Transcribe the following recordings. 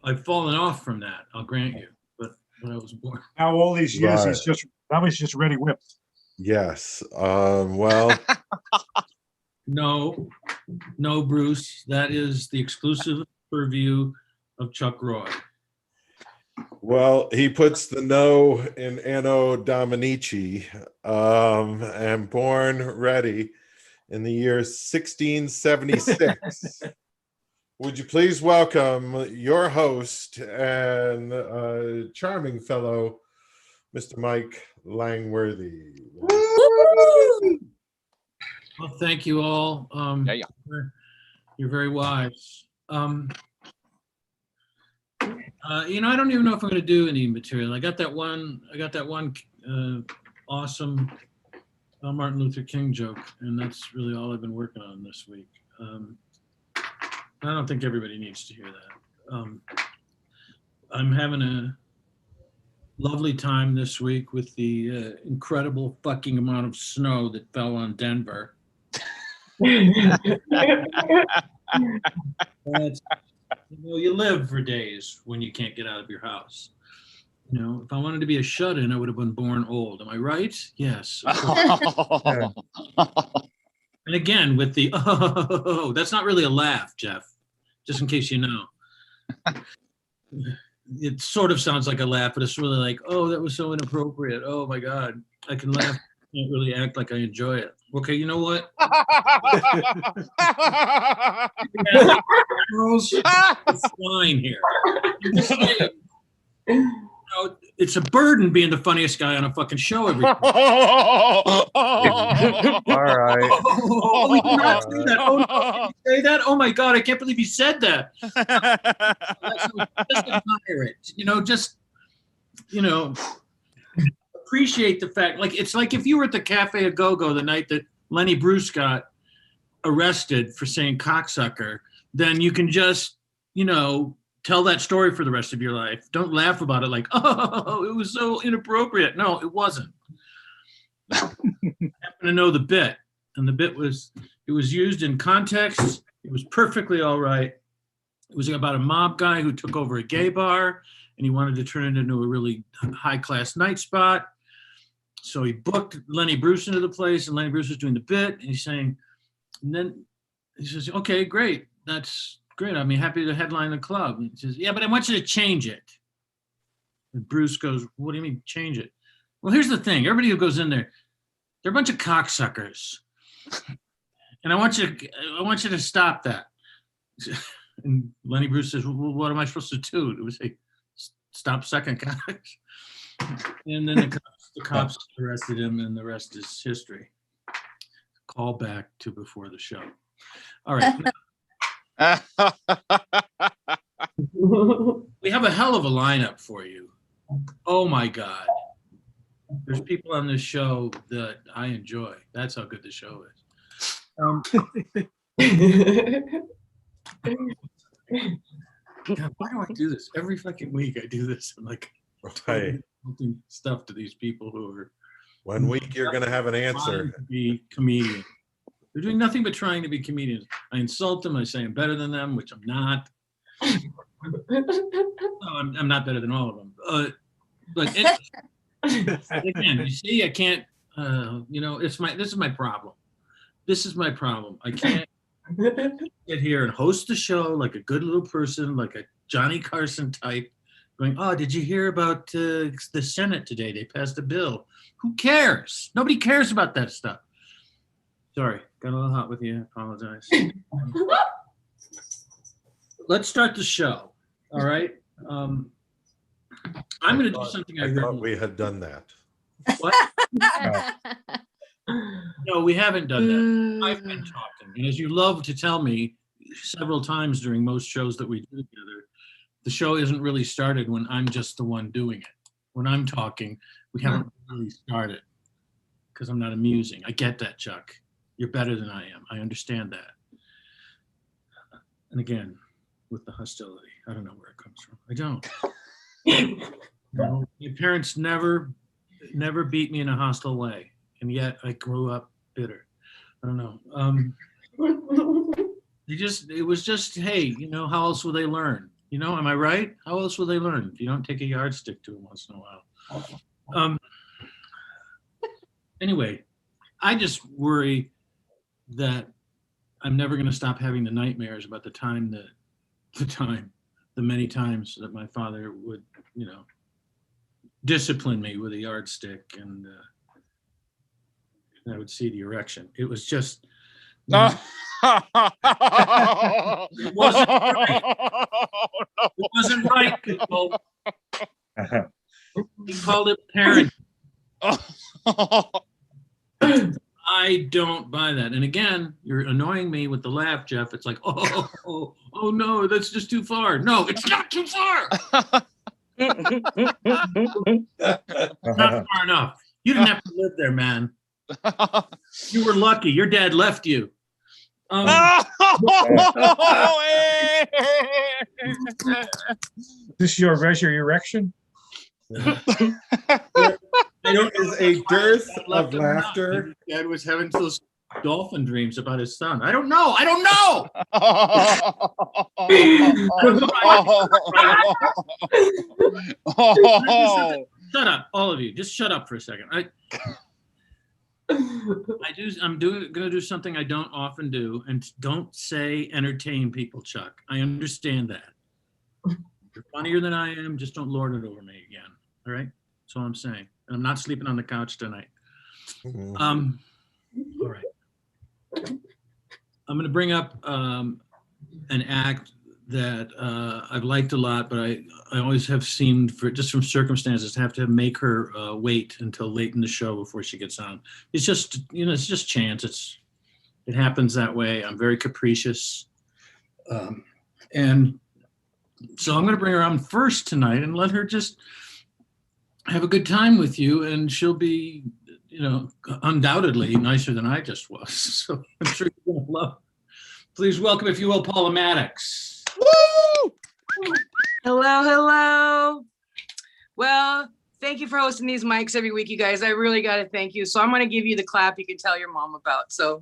I've fallen off from that, I'll grant you, but when I was born. Now all these years, Right. he's just ready whipped. Yes. Well, No, Bruce, that is the exclusive purview of Chuck Roy. well, he puts the no in Anno Dominici, and born ready in the year 1676. Would you please welcome your host and charming fellow, Mr. Mike Langworthy. Well, thank you all. Yeah. You're very wise. I don't even know if I'm going to do any material. I got that one awesome Martin Luther King joke, and that's really all I've been working on this week. I don't think everybody needs to hear that. I'm having a lovely time this week with the incredible fucking amount of snow that fell on Denver. You live for days when you can't get out of your house. If I wanted to be a shut-in, I would have been born old. Am I right? Yes. And again, with the that's not really a laugh, Jeff. Just in case you know. It sort of sounds like a laugh, but it's really like, oh, that was so inappropriate. Oh my God, I can laugh. I can't really act like I enjoy it. Okay, you know what? Girls, it's fine here. I'm just saying, it's a burden being the funniest guy on a fucking show every time. All right. Oh, he did not say that. Oh, no, did he say that? Oh my God, I can't believe he said that. Just admire it. Appreciate the fact. Like, it's like if you were at the Cafe A Go-Go the night that Lenny Bruce got arrested for saying cocksucker, then you can just, tell that story for the rest of your life. Don't laugh about it like, oh, it was so inappropriate. No, it wasn't. I happen to know the bit, and the bit was used in context. It was perfectly all right. It was about a mob guy who took over a gay bar, and he wanted to turn it into a really high-class night spot. So he booked Lenny Bruce into the place, and Lenny Bruce was doing the bit, and he's saying, and then he says, okay, great, that's great. I'm happy to headline the club. And he says, yeah, but I want you to change it. And Bruce goes, what do you mean change it? Well, here's the thing. Everybody who goes in there, they're a bunch of cocksuckers. And I want you to stop that. And Lenny Bruce says, well, what am I supposed to do? It was say, stop sucking cocks. And then the cops arrested him, and the rest is history. Call back to before the show. All right. We have a hell of a lineup for you. Oh my God. There's people on this show that I enjoy. That's how good the show is. God, why do I do this? Every fucking week I do this. I'm like, Right. stuff to these people who are 1 week you're going to have an answer. to be comedians. They're doing nothing but trying to be comedians. I insult them. I say I'm better than them, which I'm not. No, I'm not better than all of them. But again, you see, I can't. This is my problem. This is my problem. I can't get here and host the show like a good little person, like a Johnny Carson type, going, oh, did you hear about the Senate today? They passed a bill. Who cares? Nobody cares about that stuff. Sorry, got a little hot with you. I apologize. Let's start the show. All right. I'm going to do something I thought we had done that. What? No, we haven't done that. I've been talking. And as you love to tell me several times during most shows that we do together, the show isn't really started when I'm just the one doing it. When I'm talking, we haven't really started because I'm not amusing. I get that, Chuck. You're better than I am. I understand that. And again, with the hostility, I don't know where it comes from. I don't. My parents never beat me in a hostile way, and yet I grew up bitter. I don't know. It was just, hey, how else will they learn? You know, am I right? How else will they learn if you don't take a yardstick to them once in a while? Anyway, I just worry that I'm never going to stop having the nightmares about the many times that my father would, you know, discipline me with a yardstick, and I would see the erection. It was just, it wasn't right. It wasn't right, people. He called it parent. I don't buy that. And again, you're annoying me with the laugh, Jeff. It's like, oh no, that's just too far. No, it's not too far. Not far enough. You didn't have to live there, man. You were lucky. Your dad left you. This your measure erection? There is a dearth of laughter. Dad was having those dolphin dreams about his son. I don't know. I don't know. Shut up, all of you. Just shut up for a second. I'm gonna do something I don't often do, and don't say entertain people, Chuck. I understand that. You're funnier than I am. Just don't lord it over me again. All right. That's all I'm saying. And I'm not sleeping on the couch tonight. All right. I'm going to bring up an act that I've liked a lot, but I always have seemed, just from circumstances, have to make her wait until late in the show before she gets on. It's just, you know, it's just chance. It happens that way. I'm very capricious. And so I'm going to bring her on first tonight and let her just have a good time with you, and she'll be, you know, undoubtedly nicer than I just was. So I'm sure you're going to love. Please welcome, if you will, Paula Mattocks. Woo! Hello. Well, thank you for hosting these mics every week, you guys. I really got to thank you. So I'm going to give you the clap you can tell your mom about. So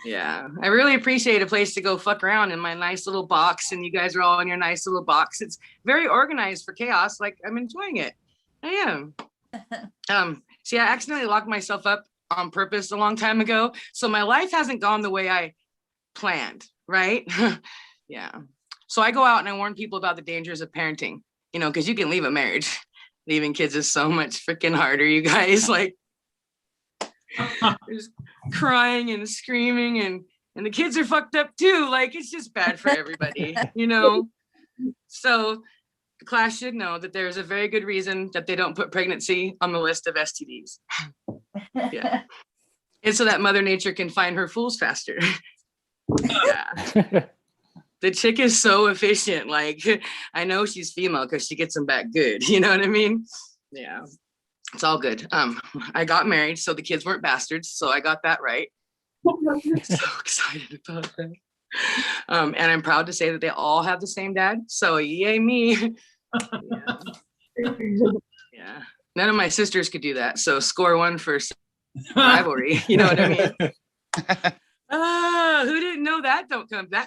yeah, I really appreciate a place to go fuck around in my nice little box, and you guys are all in your nice little box. It's very organized for chaos. Like, I'm enjoying it. I am. See, I accidentally locked myself up on purpose a long time ago, so my life hasn't gone the way I planned, right? Yeah. So I go out and I warn people about the dangers of parenting, you know, because you can leave a marriage. Leaving kids is so much freaking harder, you guys. Like, there's crying and screaming, and the kids are fucked up too. Like, it's just bad for everybody, you know? So the class should know that there's a very good reason that they don't put pregnancy on the list of STDs. Yeah. And so that Mother Nature can find her fools faster. Yeah. The chick is so efficient. Like, I know she's female because she gets them back good. You know what I mean? Yeah. It's all good. I got married, so the kids weren't bastards. So I got that right. So excited about that. And I'm proud to say that they all have the same dad. So yay me. Yeah. None of my sisters could do that. So score one for rivalry. You know what I mean? Who didn't know that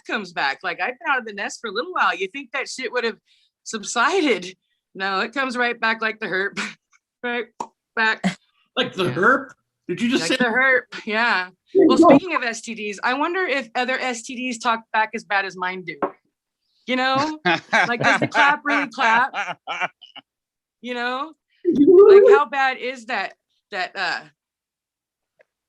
comes back? Like, I've been out of the nest for a little while. You think that shit would have subsided? No, it comes right back like the herp. Right back. Like the herp? Did you just say the herp? Yeah. Well, speaking of STDs, I wonder if other STDs talk back as bad as mine do. You know? Like, does the clap really clap? You know? Like, how bad is that?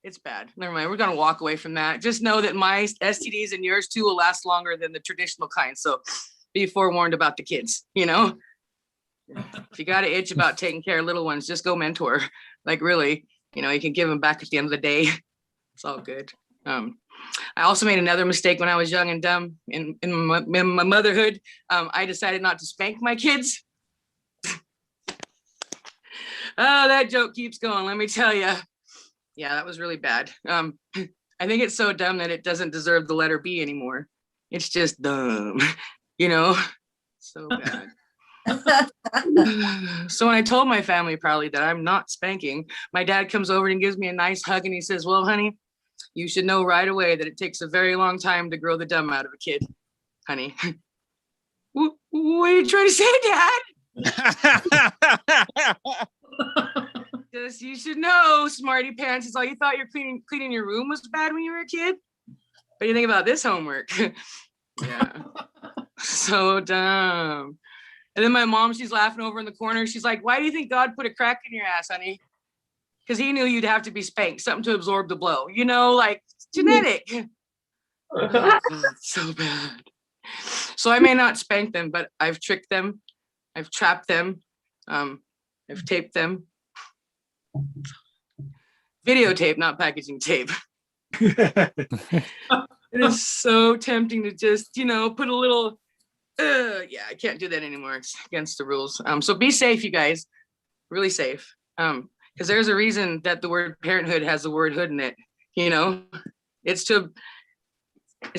It's bad. Never mind. We're going to walk away from that. Just know that my STDs and yours too will last longer than the traditional kind. So be forewarned about the kids, you know? If you got an itch about taking care of little ones, just go mentor. Like, really, you know, you can give them back at the end of the day. It's all good. I also made another mistake when I was young and dumb in my motherhood. I decided not to spank my kids. Oh, that joke keeps going. Let me tell you. Yeah, that was really bad. I think it's so dumb that it doesn't deserve the letter B anymore. It's just dumb, you know? So bad. So when I told my family proudly that I'm not spanking, my dad comes over and gives me a nice hug and he says, well, honey, you should know right away that it takes a very long time to grow the dumb out of a kid. honey. What are you trying to say, Dad? Just, you should know, smarty pants, is all you thought cleaning your room was bad when you were a kid? What do you think about this homework? Yeah. So dumb. And then my mom, she's laughing over in the corner. She's like, why do you think God put a crack in your ass, honey? Because he knew you'd have to be spanked, something to absorb the blow. You know, like, it's genetic. Oh, God, so bad. So I may not spank them, but I've tricked them. I've trapped them. I've taped them. Videotape, not packaging tape. It is so tempting to just, put a little, yeah, I can't do that anymore. It's against the rules. So be safe, you guys. Really safe. Because there's a reason that the word parenthood has the word hood in it. It's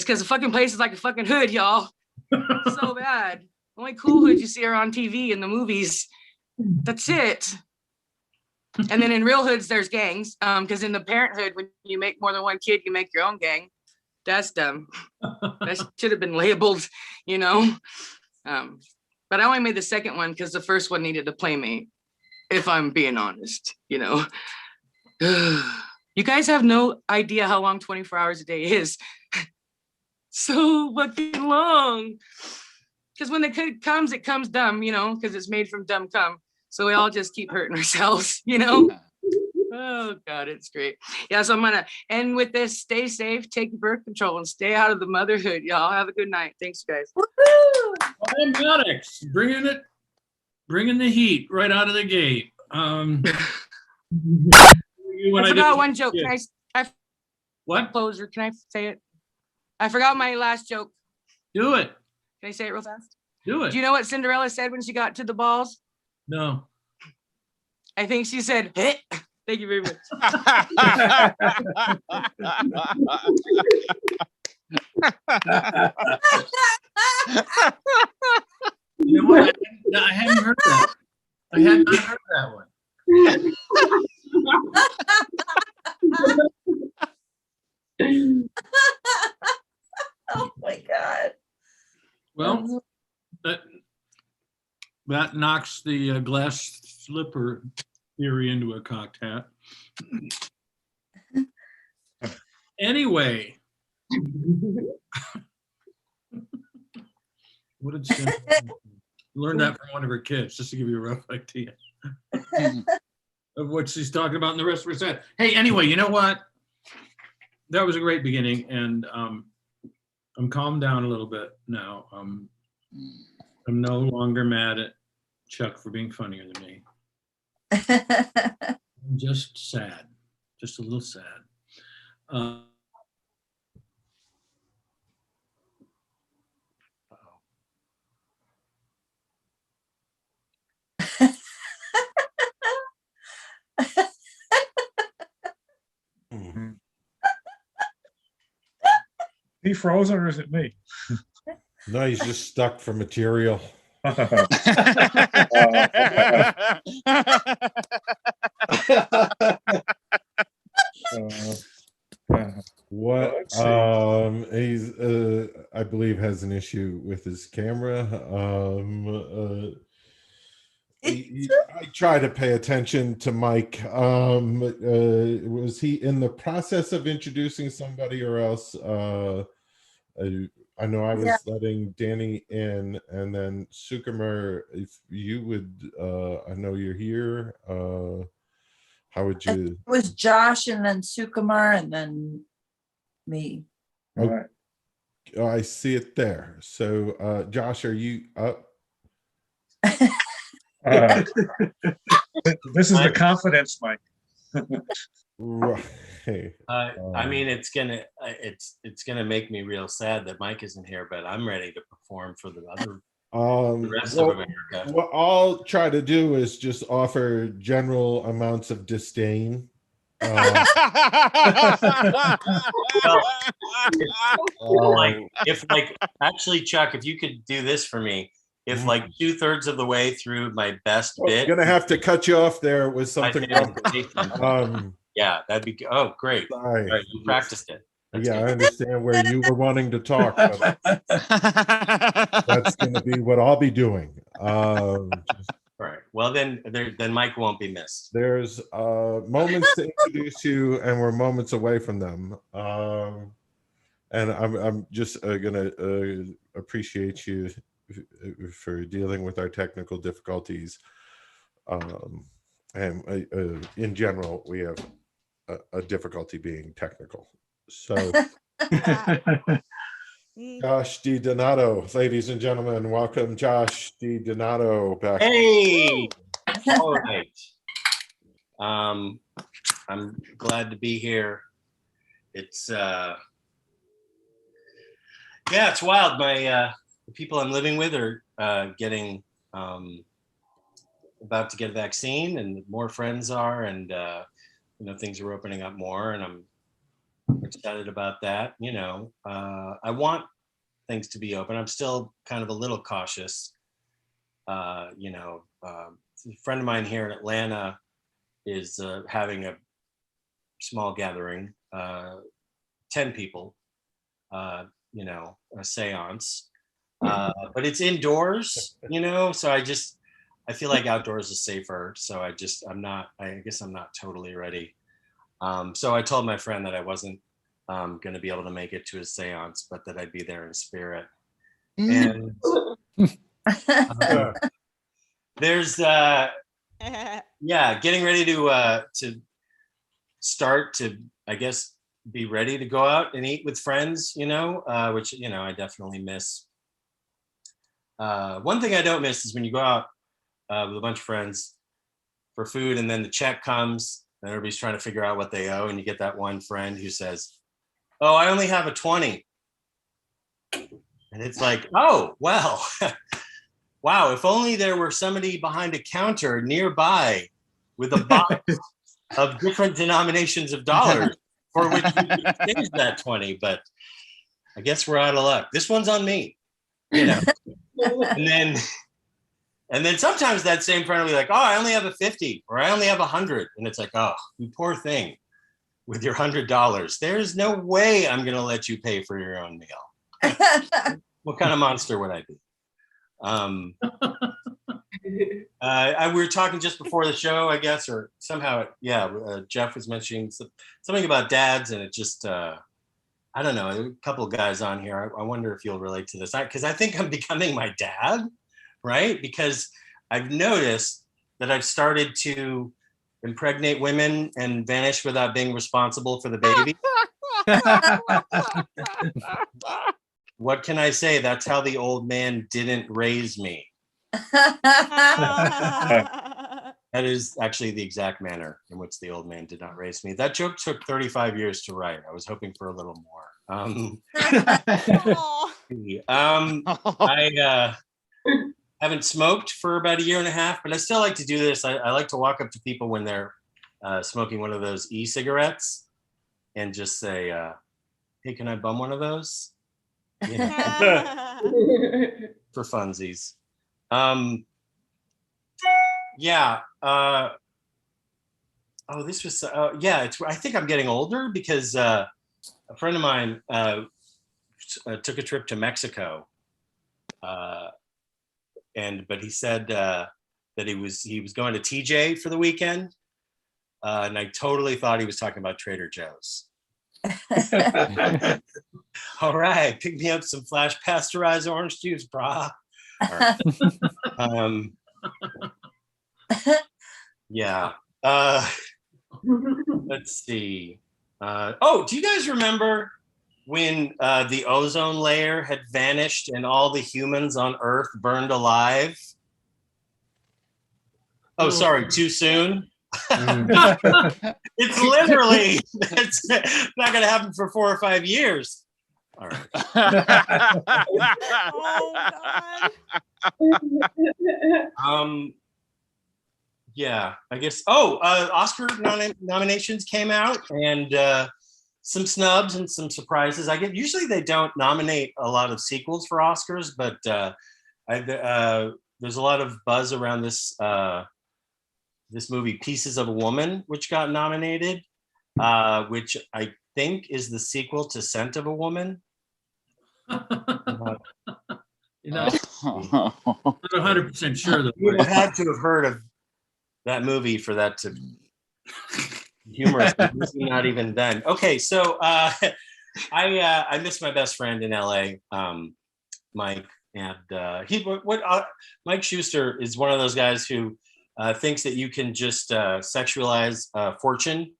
because the fucking place is like a fucking hood, y'all. So bad. Only cool hoods you see are on TV in the movies. That's it. And then in real hoods, there's gangs. Because in the parenthood, when you make more than one kid, you make your own gang. That's dumb. That should have been labeled, But I only made the second one because the first one needed a playmate, if I'm being honest, You guys have no idea how long 24 hours a day is. So fucking long. Because when the kid comes, it comes dumb, because it's made from dumb cum. So we all just keep hurting ourselves, Oh God, it's great. Yeah, so I'm gonna end with this. Stay safe, take your birth control, and stay out of the motherhood. Y'all have a good night. Thanks, guys. Polymatics, bringing the heat right out of the gate. I forgot one joke. Can I what? Closer. Can I say it? I forgot my last joke. Do it. Can I say it real fast? Do it. Do you know what Cinderella said when she got to the balls? No. I think she said, "Hit." Thank you very much. You know what? I hadn't heard that. I had not heard that one. Oh my God. Well, that knocks the glass slipper theory into a cocked hat. Anyway. What did she learn that from one of her kids, just to give you a rough idea of what she's talking about in the rest of her set. Hey, anyway, you know what? That was a great beginning, and I'm calmed down a little bit now. I'm no longer mad at Chuck for being funnier than me. I'm just sad, just a little sad. He frozen or is it me? No, he's just stuck for material. What? He's I believe has an issue with his camera. I try to pay attention to Mike. Was he in the process of introducing somebody or else? I know I was letting Danny in, and then Sukumar, if you would, I know you're here. How would you? It was Josh and then Sukumar and then me. All right. Oh, I see it there. So, Josh, are you up? This is the confidence, Mike. Right. I mean, it's gonna make me real sad that Mike isn't here, but I'm ready to perform for the rest of America. What I'll try to do is just offer general amounts of disdain. Like, actually, Chuck, if you could do this for me, if like 2/3 of the way through my best bit, I'm gonna have to cut you off there with something. Yeah, that'd be. Oh, great! Sorry. Right, you practiced it. Yeah, I understand where you were wanting to talk, but that's going to be what I'll be doing. All right. Well, then Mike won't be missed. There's moments to introduce you, and we're moments away from them. And I'm just gonna appreciate you for dealing with our technical difficulties. And in general, we have a difficulty being technical. So, Josh DiDonato, ladies and gentlemen, welcome Josh DiDonato back. Hey. All right. I'm glad to be here. It's it's wild. My the people I'm living with are getting about to get a vaccine, and more friends are, and things are opening up more, and I'm excited about that. I want things to be open. I'm still kind of a little cautious. A friend of mine here in Atlanta is having a small gathering, 10 people, a seance, but it's indoors, so I feel like outdoors is safer. So I guess I'm not totally ready. So I told my friend that I wasn't going to be able to make it to his seance, but that I'd be there in spirit. And there's getting ready to start to, I guess, be ready to go out and eat with friends, which I definitely miss. One thing I don't miss is when you go out with a bunch of friends for food, and then the check comes and everybody's trying to figure out what they owe, and you get that one friend who says, "Oh, I only have a 20." And it's like, oh, well, wow, if only there were somebody behind a counter nearby with a box of different denominations of dollars for which we could exchange that 20, but I guess we're out of luck. This one's on me, And then sometimes that same friend will be like, "Oh, I only have a 50, or I only have 100. And it's like, oh, you poor thing with your $100. There's no way I'm going to let you pay for your own meal. What kind of monster would I be? We were talking just before the show, I guess, or somehow, Jeff was mentioning something about dads, and it just, I don't know, a couple of guys on here. I wonder if you'll relate to this, because I think I'm becoming my dad, right? Because I've noticed that I've started to impregnate women and vanish without being responsible for the baby. What can I say? That's how the old man didn't raise me. That is actually the exact manner in which the old man did not raise me. That joke took 35 years to write. I was hoping for a little more. I haven't smoked for about a year and a half, but I still like to do this. I like to walk up to people when they're smoking one of those e-cigarettes and just say, "Hey, can I bum one of those?" For funsies. This was I think I'm getting older because a friend of mine took a trip to Mexico, but he said that he was going to TJ for the weekend, and I totally thought he was talking about Trader Joe's. All right, pick me up some flash pasteurized orange juice, brah. All right. Let's see. Do you guys remember when the ozone layer had vanished and all the humans on Earth burned alive? Oh, sorry, too soon? It's literally, it's not going to happen for 4 or 5 years. All right. Oh, God. I guess. Oscar nominations came out, and some snubs and some surprises. Usually they don't nominate a lot of sequels for Oscars, but there's a lot of buzz around this movie Pieces of a Woman, which got nominated, which I think is the sequel to Scent of a Woman. You're not 100% sure though. You would have had to have heard of that movie for that to humorous. Not even then. Okay, so I miss my best friend in LA, Mike, and Mike Schuster is one of those guys who thinks that you can just sexualize fortune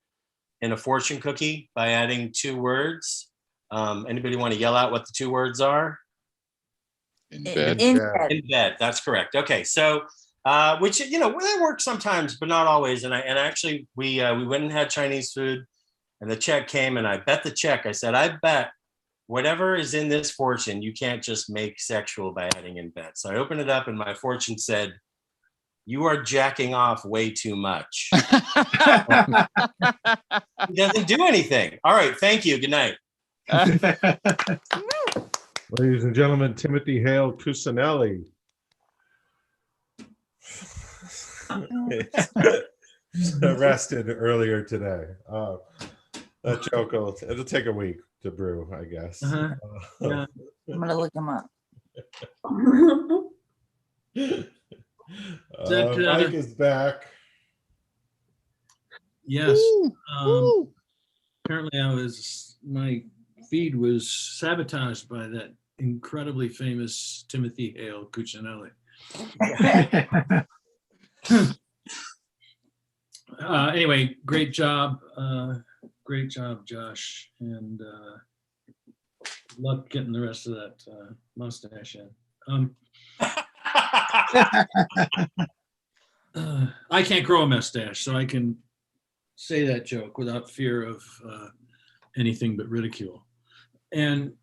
in a fortune cookie by adding 2 words. Anybody want to yell out what the 2 words are? In bed. In Yeah. bed. In bed. That's correct. Okay, so which that works sometimes, but not always. And actually we went and had Chinese food, and the check came, and I bet the check. I said, I bet whatever is in this fortune, you can't just make sexual by adding in bed. So I opened it up, and my fortune said, "You are jacking off way too much." It doesn't do anything. All right, thank you. Good night. Ladies and gentlemen, Timothy Hale Cusinelli. Arrested earlier today. That joke it'll take a week to brew, I guess. Uh-huh. Yeah. I'm gonna look him up. Mike is back. Yes. Apparently my feed was sabotaged by that incredibly famous Timothy Hale Cucinelli. Anyway, great job, Josh, and good luck getting the rest of that mustache in. I can't grow a mustache, so I can say that joke without fear of anything but ridicule. And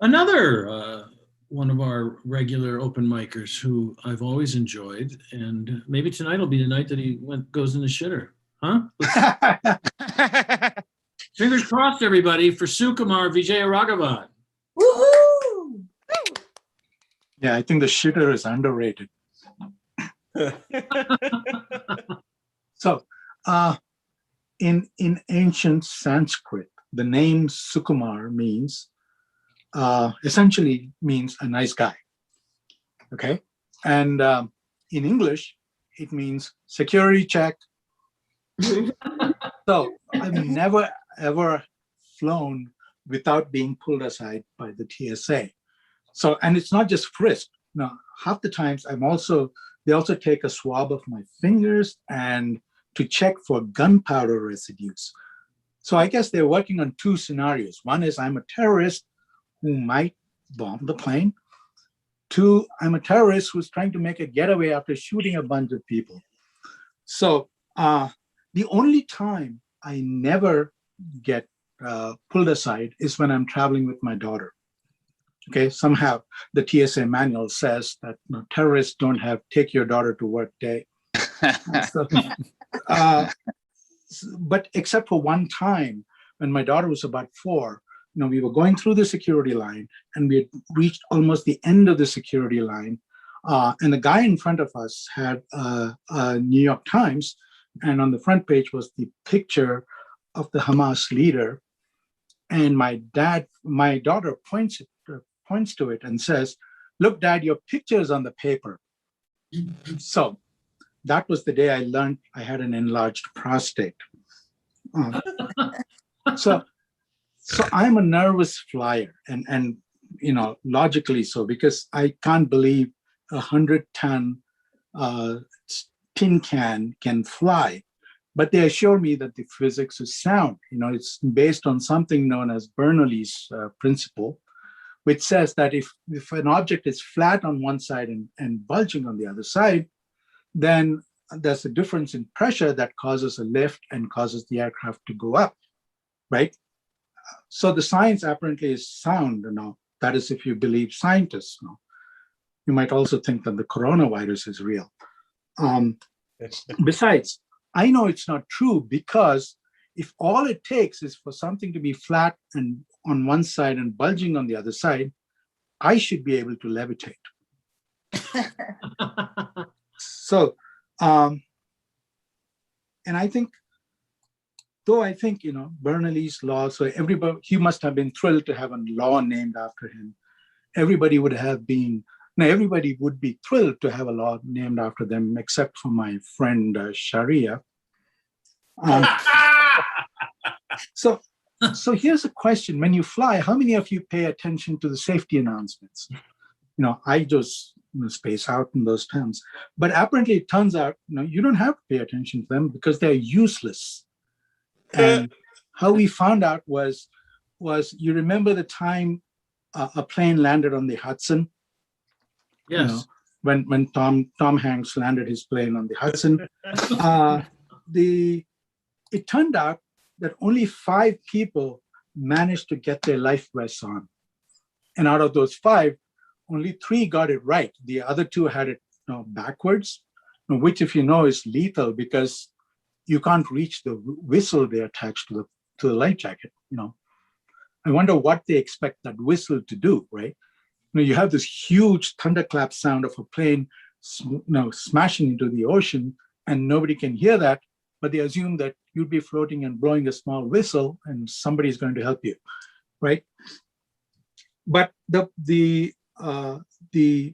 another one of our regular open micers who I've always enjoyed, and maybe tonight will be the night that he goes in the shitter, huh? Fingers crossed, everybody, for Sukumar Vijayaraghavan. Woohoo! Yeah, I think the shitter is underrated. So, in ancient Sanskrit, the name Sukumar essentially means a nice guy. Okay, and in English, it means security check. So I've never ever flown without being pulled aside by the TSA. So, and it's not just frisk. Now, half the times they also take a swab of my fingers and to check for gunpowder residues. So I guess they're working on 2 scenarios. One is I'm a terrorist who might bomb the plane. 2, I'm a terrorist who's trying to make a getaway after shooting a bunch of people. So the only time I never get pulled aside is when I'm traveling with my daughter. Okay, somehow the TSA manual says that terrorists don't have take your daughter to work day. So, but except for one time when my daughter was about 4, we were going through the security line and we had reached almost the end of the security line. And the guy in front of us had a New York Times, and on the front page was the picture of the Hamas leader. And my daughter points to it and says, "Look, Dad, your picture is on the paper." So that was the day I learned I had an enlarged prostate. So I'm a nervous flyer, and logically so, because I can't believe 100-ton tin can fly. But they assure me that the physics is sound. It's based on something known as Bernoulli's principle, which says that if an object is flat on one side and bulging on the other side, then there's a difference in pressure that causes a lift and causes the aircraft to go up, right? So the science apparently is sound. That is, if you believe scientists. You might also think that the coronavirus is real. Besides, I know it's not true, because if all it takes is for something to be flat and on one side and bulging on the other side, I should be able to levitate. So, and I think though I think, Bernoulli's law, so everybody, he must have been thrilled to have a law named after him. Everybody would be thrilled to have a law named after them, except for my friend Sharia. So here's a question. When you fly, how many of you pay attention to the safety announcements? I just space out in those terms. But apparently it turns out, you don't have to pay attention to them because they're useless. And how we found out was you remember the time a plane landed on the Hudson? Yes. When Tom Hanks landed his plane on the Hudson, it turned out that only 5 people managed to get their life vests on. And out of those 5, only 3 got it right. The other 2 had it backwards, which, if you know, is lethal because you can't reach the whistle they attached to the life jacket. I wonder what they expect that whistle to do, right? You have this huge thunderclap sound of a plane smashing into the ocean, and nobody can hear that, but they assume that you'd be floating and blowing a small whistle and somebody's going to help you, right? But the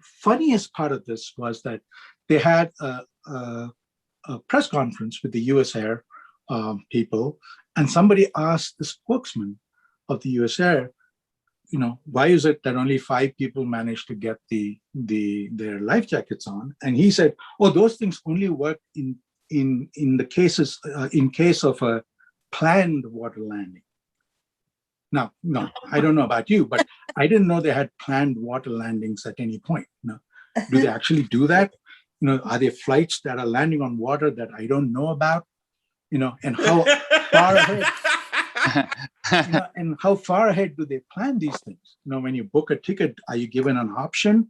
funniest part of this was that they had a press conference with the US Air people, and somebody asked the spokesman of the US Air, why is it that only 5 people managed to get their life jackets on? And he said, oh, those things only work in the cases, in case of a planned water landing. Now, no, I don't know about you, but I didn't know they had planned water landings at any point. Do they actually do that? Are there flights that are landing on water that I don't know about? And how far ahead? And how far ahead do they plan these things? When you book a ticket, are you given an option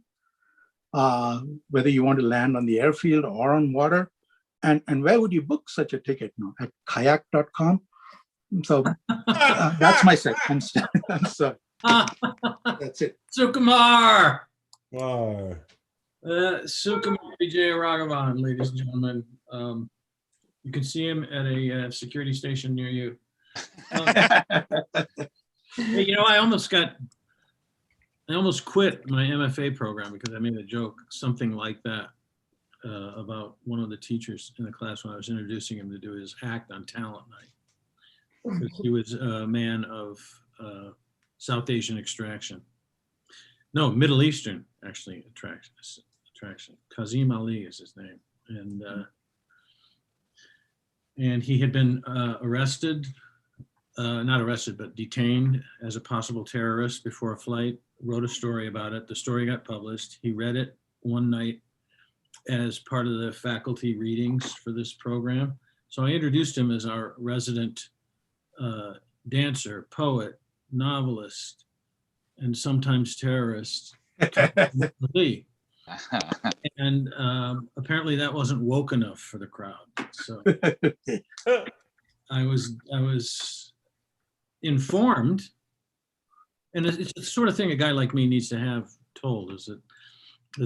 whether you want to land on the airfield or on water? And where would you book such a ticket? At kayak.com? So that's my set. I'm sorry. That's it. Sukumar. Wow. Sukumar Vijayaraghavan, ladies and gentlemen. You can see him at a security station near you. Hey, I almost quit my MFA program because I made a joke, something like that, about one of the teachers in the class when I was introducing him to do his act on talent night. Because he was a man of South Asian extraction. No, Middle Eastern, actually, attraction. Kazim Ali is his name. And he had been arrested, not arrested, but detained as a possible terrorist before a flight, wrote a story about it. The story got published. He read it one night as part of the faculty readings for this program. So I introduced him as our resident dancer, poet, novelist, and sometimes terrorist. And apparently that wasn't woke enough for the crowd. So I was informed, and it's the sort of thing a guy like me needs to have told, is that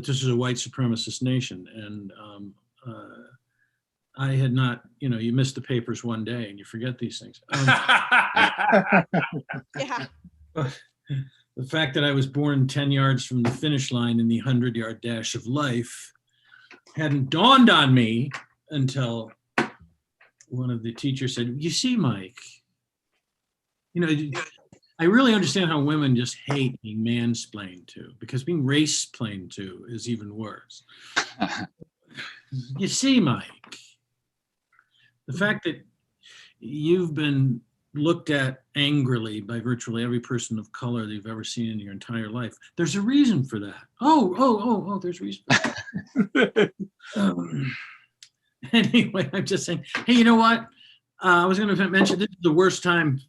this is a white supremacist nation. And I had not, you miss the papers one day and you forget these things. Yeah. The fact that I was born 10 yards from the finish line in the 100-yard dash of life hadn't dawned on me until one of the teachers said, you see, Mike, I really understand how women just hate being mansplained to, because being race-plained to is even worse. You see, Mike, the fact that you've been looked at angrily by virtually every person of color that you've ever seen in your entire life, there's a reason for that. Oh, there's a reason for that. Anyway, I'm just saying, hey, you know what? I was going to mention this is the worst time,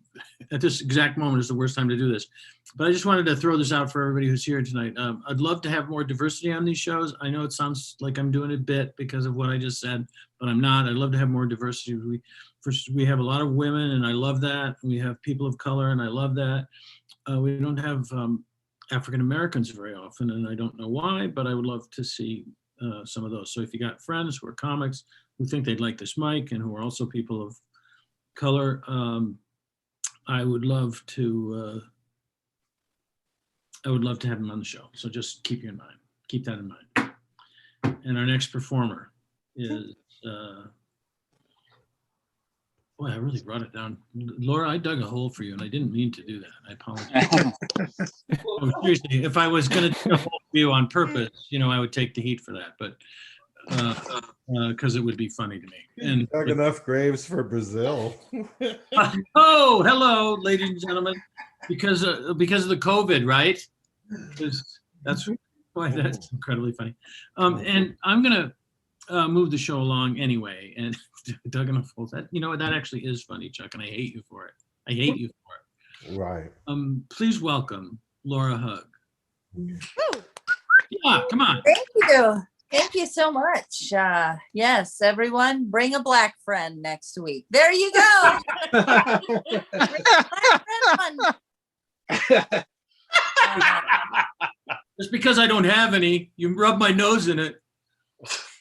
at this exact moment is the worst time to do this. But I just wanted to throw this out for everybody who's here tonight. I'd love to have more diversity on these shows. I know it sounds like I'm doing a bit because of what I just said, but I'm not. I'd love to have more diversity. We have a lot of women, and I love that. We have people of color, and I love that. We don't have African Americans very often, and I don't know why, but I would love to see some of those. So if you got friends who are comics who think they'd like this mic and who are also people of color, I would love to have him on the show. So just keep that in mind. And our next performer is, boy, I really brought it down. Laura, I dug a hole for you and I didn't mean to do that. I apologize. Oh, seriously, if I was going to dig a hole for you on purpose, I would take the heat for that, but because it would be funny to me. And Dug enough graves for Brazil. oh, hello, ladies and gentlemen. Because of the COVID, right? That's why that's incredibly funny. And I'm gonna move the show along anyway. And dug enough holes. That that actually is funny, Chuck, and I hate you for it. I hate you for it. Right. Please welcome Laura Hugg. Yeah, come on. Thank you. Thank you so much. Yes, everyone, bring a black friend next week. There you go. Bring a black friend on. Just because I don't have any, you rub my nose in it.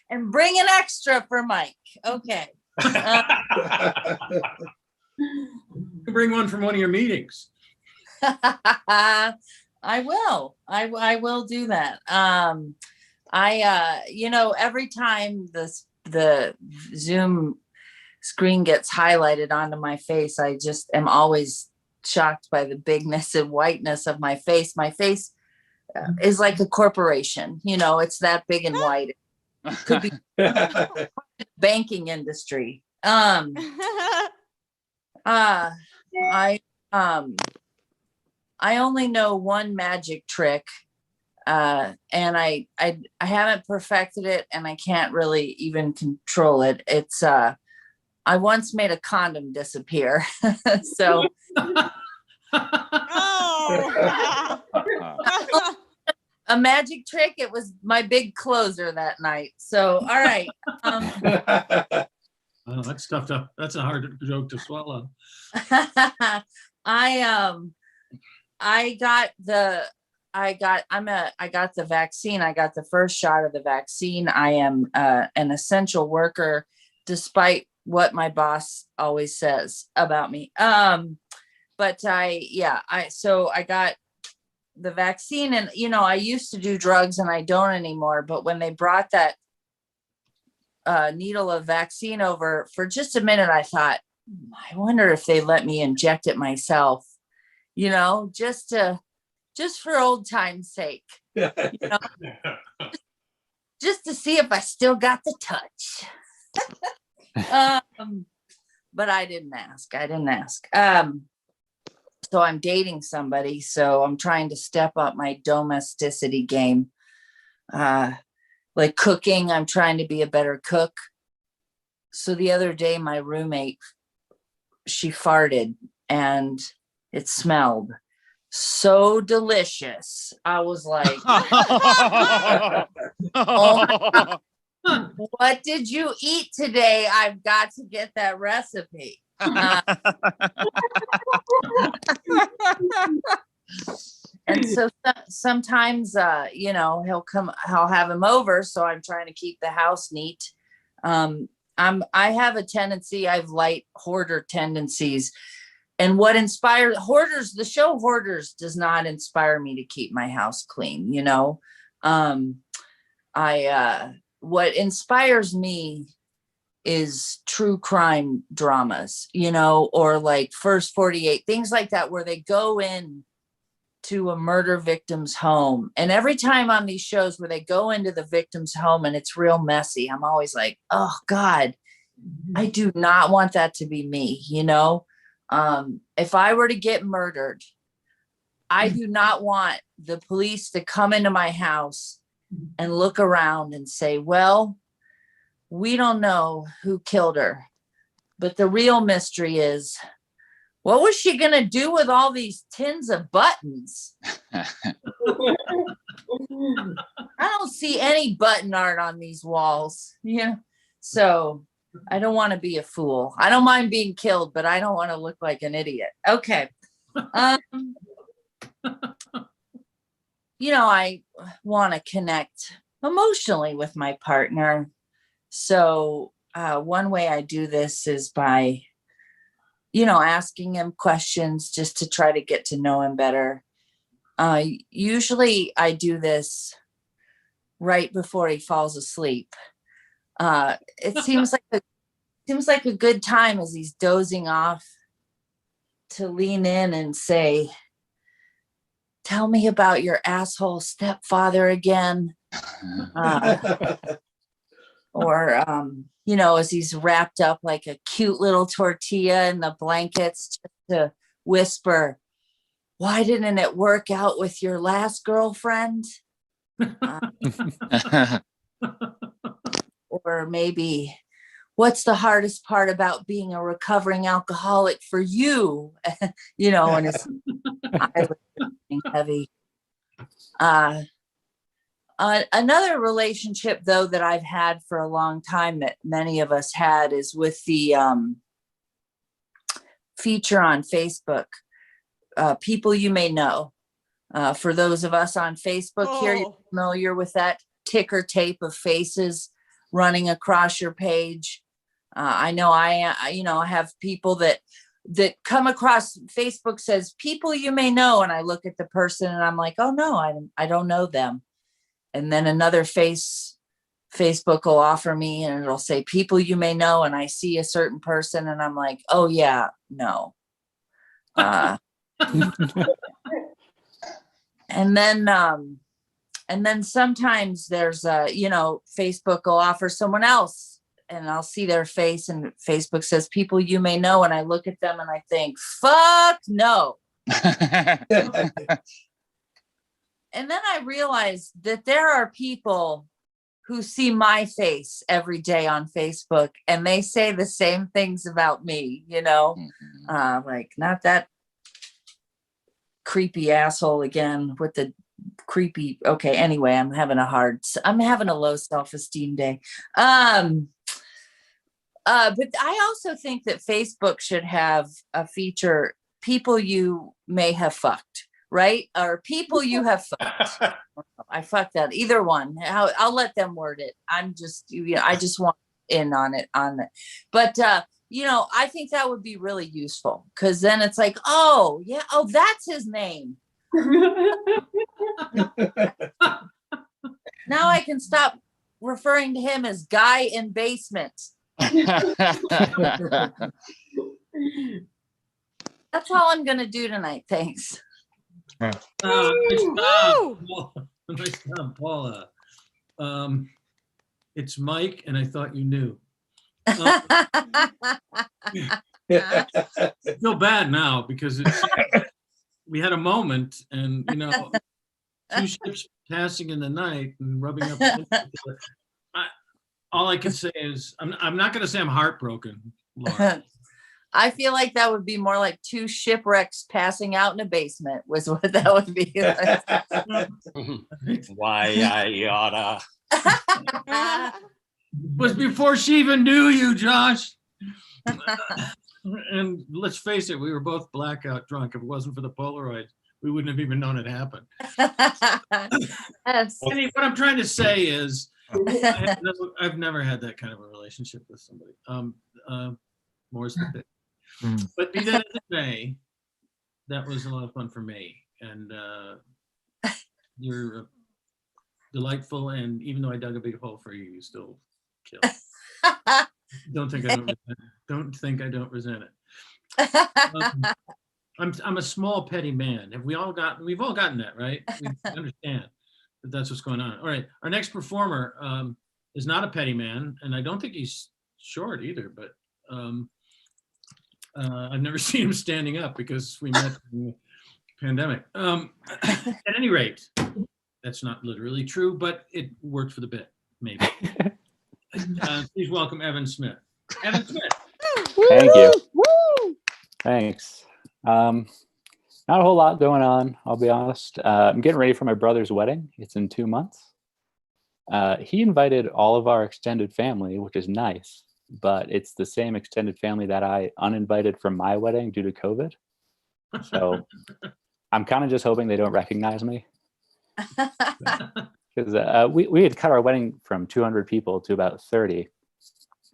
And bring an extra for Mike. Okay. Bring one from one of your meetings. I will. I will do that. Every time the Zoom screen gets highlighted onto my face, I just am always shocked by the bigness and whiteness of my face. My face is like a corporation, it's that big and white. It could be banking industry. I only know one magic trick. And I haven't perfected it and I can't really even control it. It's, I once made a condom disappear. So a magic trick. It was my big closer that night. So, all right. Oh, that's stuffed up. That's a hard joke to swallow. I got the vaccine. I got the first shot of the vaccine. I am an essential worker, despite what my boss always says about me. But I got the vaccine, and I used to do drugs and I don't anymore. But when they brought that needle of vaccine over, for just a minute, I thought, I wonder if they let me inject it myself, just for old time's sake, just to see if I still got the touch. But I didn't ask. So I'm dating somebody. So I'm trying to step up my domesticity game. Like cooking, I'm trying to be a better cook. So the other day, my roommate, she farted and it smelled so delicious. I was like, oh my God, what did you eat today? I've got to get that recipe. And so sometimes, he'll come, I'll have him over. So I'm trying to keep the house neat. I have a tendency, I have light hoarder tendencies. And what inspired Hoarders, the show Hoarders does not inspire me to keep my house clean. What inspires me is true crime dramas, or like First 48, things like that, where they go in to a murder victim's home. And every time on these shows where they go into the victim's home and it's real messy, I'm always like, oh God, I do not want that to be me. If I were to get murdered, I do not want the police to come into my house and look around and say, well, we don't know who killed her, but the real mystery is, what was she going to do with all these tins of buttons? I don't see any button art on these walls. So I don't want to be a fool. I don't mind being killed, but I don't want to look like an idiot. Okay. I want to connect emotionally with my partner. So one way I do this is by asking him questions just to try to get to know him better. Usually I do this right before he falls asleep. It seems like a good time as he's dozing off to lean in and say, "Tell me about your asshole stepfather again." Or, as he's wrapped up like a cute little tortilla in the blankets, just to whisper, "Why didn't it work out with your last girlfriend?" Or maybe, "What's the hardest part about being a recovering alcoholic for you?" And his eyes are getting heavy. Another relationship, though, that I've had for a long time that many of us had is with the feature on Facebook, People You May Know. For those of us on Facebook here, you're familiar with that ticker tape of faces running across your page. I know I have people that come across. Facebook says people you may know, and I look at the person and I'm like, oh no, I don't know them. And then another Facebook will offer me and it'll say people you may know, and I see a certain person and I'm like, oh yeah, no. And then sometimes there's Facebook will offer someone else and I'll see their face and Facebook says people you may know, and I look at them and I think, fuck no. And then I realized that there are people who see my face every day on Facebook and they say the same things about me, like, not that creepy asshole again with the creepy. Okay, anyway, I'm having a low self-esteem day. But I also think that Facebook should have a feature, people you may have fucked, right? Or people you have fucked. I fucked that, either one. I'll let them word it. I just want in on it. But I think that would be really useful, because then it's like, oh yeah, oh, that's his name. Now I can stop referring to him as guy in basement. That's all I'm gonna do tonight. Thanks. Nice job, Paula. It's Mike, and I thought you knew. I feel bad now because we had a moment, and two ships passing in the night and rubbing up. All I can say is I'm not going to say I'm heartbroken, Laura. I feel like that would be more like two shipwrecks passing out in a basement was what that would be. Why I oughta. Was before she even knew you, Josh. And let's face it, we were both blackout drunk. If it wasn't for the Polaroid, we wouldn't have even known it happened. Yes. What I'm trying to say is, I've never had that kind of a relationship with somebody. More's the pity. But be that as it may, that was a lot of fun for me. And you're delightful. And even though I dug a big hole for you, you still kill. Don't think I don't resent it. I'm a small petty man. We've all gotten that, right? We understand that that's what's going on. All right, our next performer is not a petty man, and I don't think he's short either. But I've never seen him standing up because we met in the pandemic. At any rate, that's not literally true, but it worked for the bit, maybe. Please welcome Evan Smith. Evan Smith. Thank you. Thanks. Not a whole lot going on, I'll be honest. I'm getting ready for my brother's wedding. It's in 2 months. He invited all of our extended family, which is nice, but it's the same extended family that I uninvited from my wedding due to COVID. So I'm kind of just hoping they don't recognize me. Because we had cut our wedding from 200 people to about 30,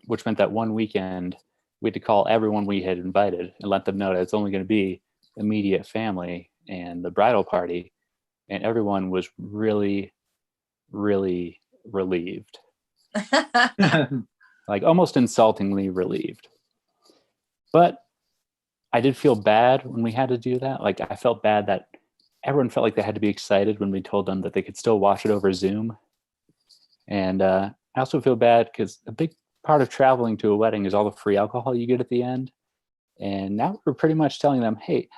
which meant that one weekend we had to call everyone we had invited and let them know that it's only going to be immediate family and the bridal party. And everyone was really, really relieved. Like almost insultingly relieved. But I did feel bad when we had to do that. Like I felt bad that everyone felt like they had to be excited when we told them that they could still watch it over Zoom. And I also feel bad because a big part of traveling to a wedding is all the free alcohol you get at the end. And now we're pretty much telling them, hey,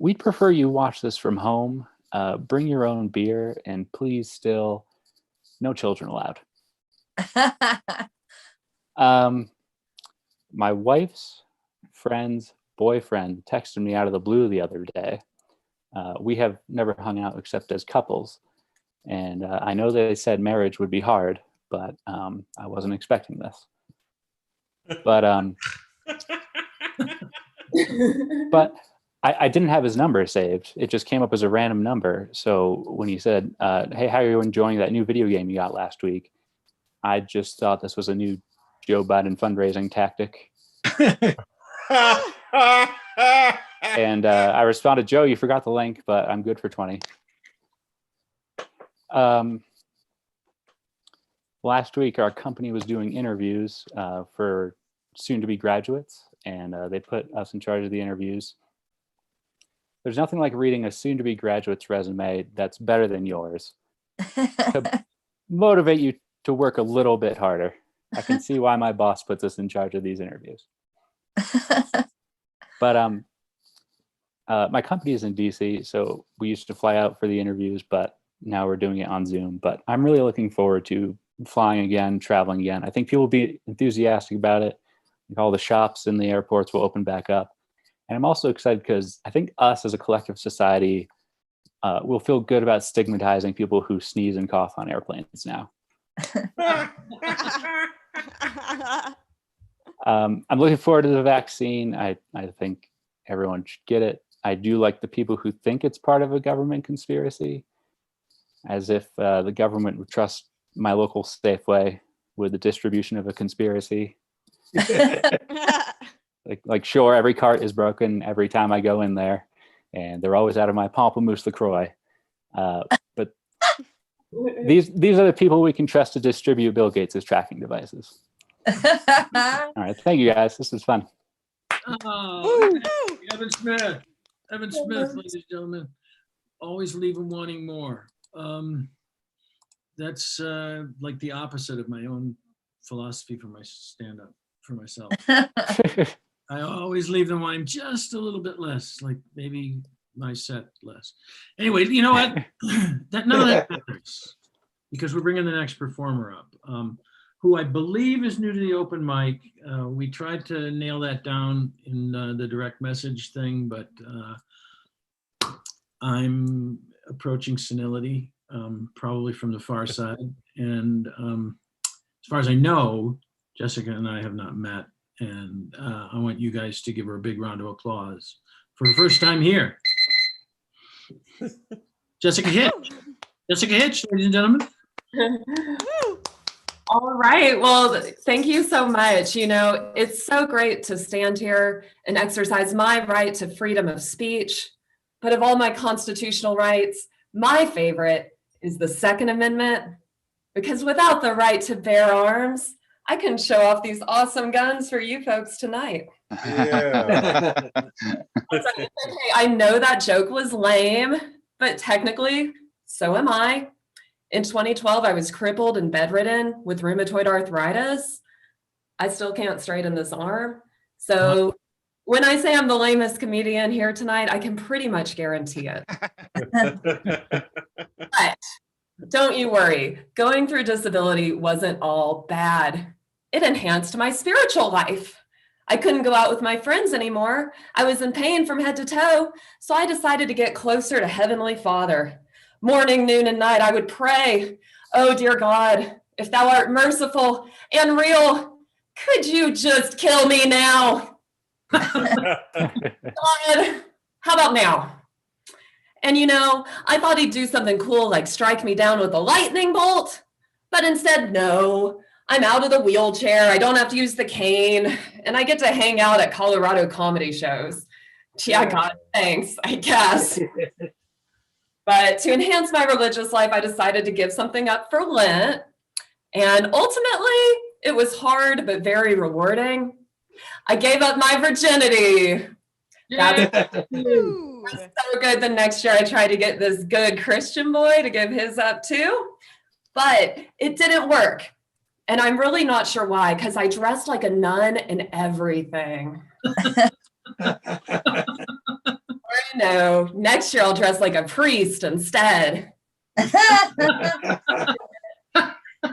we'd prefer you watch this from home. Bring your own beer, and please still, no children allowed. My wife's friend's boyfriend texted me out of the blue the other day. We have never hung out except as couples. And I know they said marriage would be hard, but I wasn't expecting this. But but I didn't have his number saved. It just came up as a random number. So when he said, hey, how are you enjoying that new video game you got last week? I just thought this was a new Joe Biden fundraising tactic. And I responded, Joe, you forgot the link, but I'm good for 20. Last week, our company was doing interviews for soon-to-be graduates, and they put us in charge of the interviews. There's nothing like reading a soon-to-be graduate's resume that's better than yours to motivate you to work a little bit harder. I can see why my boss puts us in charge of these interviews. But my company is in DC, so we used to fly out for the interviews, but now we're doing it on Zoom. But I'm really looking forward to flying again, traveling again. I think people will be enthusiastic about it. All the shops in the airports will open back up. And I'm also excited because I think us as a collective society will feel good about stigmatizing people who sneeze and cough on airplanes now. I'm looking forward to the vaccine. I think everyone should get it. I do like the people who think it's part of a government conspiracy, as if the government would trust my local Safeway with the distribution of a conspiracy. Like sure, every cart is broken every time I go in there, and they're always out of my Pamplemousse LaCroix. But these are the people we can trust to distribute Bill Gates' tracking devices. All right, thank you guys. This is fun. Oh, Evan Smith, ladies and gentlemen, always leave them wanting more. That's like the opposite of my own philosophy for my stand-up for myself. I always leave them wanting just a little bit less, like maybe my set less. Anyway, you know what? None of that matters because we're bringing the next performer up, who I believe is new to the open mic. We tried to nail that down in the direct message thing, but I'm approaching senility, probably from the far side. And as far as I know, Jessica and I have not met. And I want you guys to give her a big round of applause for her first time here. Jessica Hitch. Jessica Hitch, ladies and gentlemen. All right. Well, thank you so much. You know, it's so great to stand here and exercise my right to freedom of speech. But of all my constitutional rights, my favorite is the Second Amendment, because without the right to bear arms, I can show off these awesome guns for you folks tonight. Yeah. Hey, I know that joke was lame, but technically, so am I. In 2012, I was crippled and bedridden with rheumatoid arthritis. I still can't straighten this arm. So when I say I'm the lamest comedian here tonight, I can pretty much guarantee it. But don't you worry, going through disability wasn't all bad. It enhanced my spiritual life. I couldn't go out with my friends anymore. I was in pain from head to toe, so I decided to get closer to Heavenly Father. Morning, noon, and night, I would pray, oh, dear God, if thou art merciful and real, could you just kill me now? God, how about now? And you know, I thought he'd do something cool like strike me down with a lightning bolt, but instead, no. I'm out of the wheelchair. I don't have to use the cane. And I get to hang out at Colorado comedy shows. Yeah, God, thanks, I guess. But to enhance my religious life, I decided to give something up for Lent. And ultimately, it was hard, but very rewarding. I gave up my virginity. That's so good. The next year, I tried to get this good Christian boy to give his up too, but it didn't work. And I'm really not sure why, because I dressed like a nun and everything. No, next year I'll dress like a priest instead.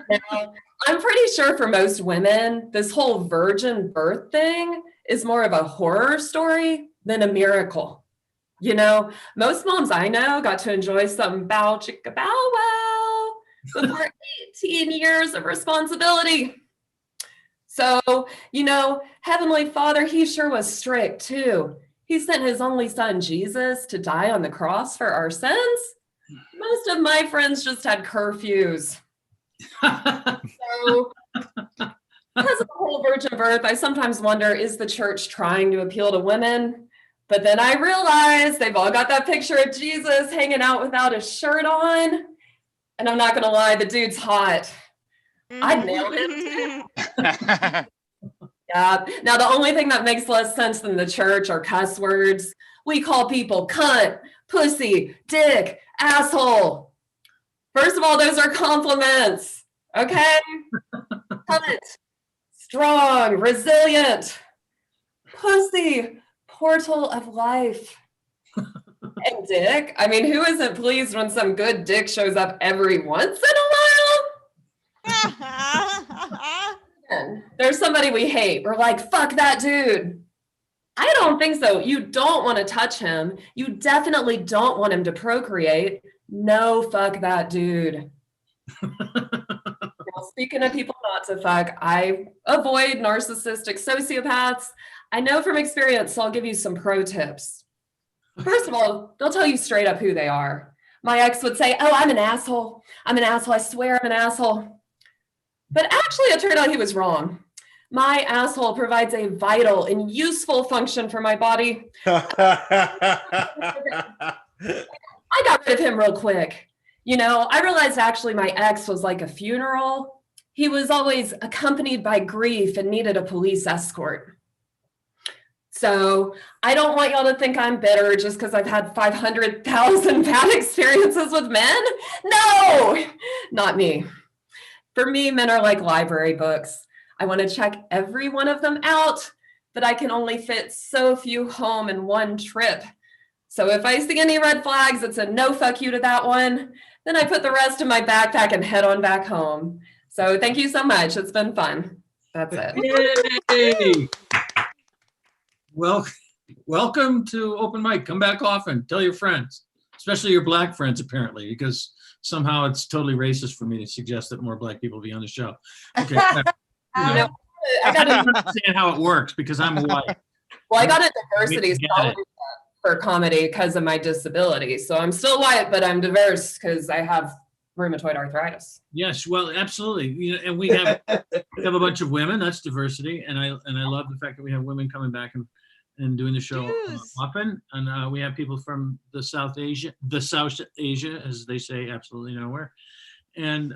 Now, I'm pretty sure for most women, this whole virgin birth thing is more of a horror story than a miracle. You know, most moms I know got to enjoy some bow chicka bow wow before 18 years of responsibility. So, you know, Heavenly Father, he sure was strict too. He sent his only son, Jesus, to die on the cross for our sins. Most of my friends just had curfews. So, because of the whole virgin birth, I sometimes wonder, is the church trying to appeal to women? But then I realize they've all got that picture of Jesus hanging out without a shirt on. And I'm not going to lie, the dude's hot. I'd nail him too. Yeah. Now, the only thing that makes less sense than the church are cuss words. We call people cunt, pussy, dick, asshole. First of all, those are compliments. Okay? Cunt, strong, resilient. Pussy, portal of life. And dick, I mean, who isn't pleased when some good dick shows up every once in a while? There's somebody we hate. We're like, fuck that dude. I don't think so. You don't want to touch him. You definitely don't want him to procreate. No, fuck that dude. Well, speaking of people not to fuck, I avoid narcissistic sociopaths. I know from experience, so I'll give you some pro tips. First of all, they'll tell you straight up who they are. My ex would say, oh, I'm an asshole. I'm an asshole. I swear I'm an asshole. But actually, it turned out he was wrong. My asshole provides a vital and useful function for my body. I got rid of him real quick. You know, I realized actually my ex was like a funeral. He was always accompanied by grief and needed a police escort. So I don't want y'all to think I'm bitter just because I've had 500,000 bad experiences with men. No, not me. For me, men are like library books. I want to check every one of them out, but I can only fit so few home in one trip. So if I see any red flags, it's a no fuck you to that one. Then I put the rest in my backpack and head on back home. So thank you so much. It's been fun. That's it. Yay! Well, welcome to Open Mic. Come back often. Tell your friends, especially your black friends, apparently, because somehow it's totally racist for me to suggest that more black people be on the show. Okay. I got to understand how it works because I'm white. Well, I got a diversity scholarship for comedy because of my disability. So I'm still white, but I'm diverse because I have rheumatoid arthritis. Yes, well, absolutely. You know, and we have a bunch of women. That's diversity, and I love the fact that we have women coming back and doing the show often. And we have people from the South Asia, as they say, absolutely nowhere. And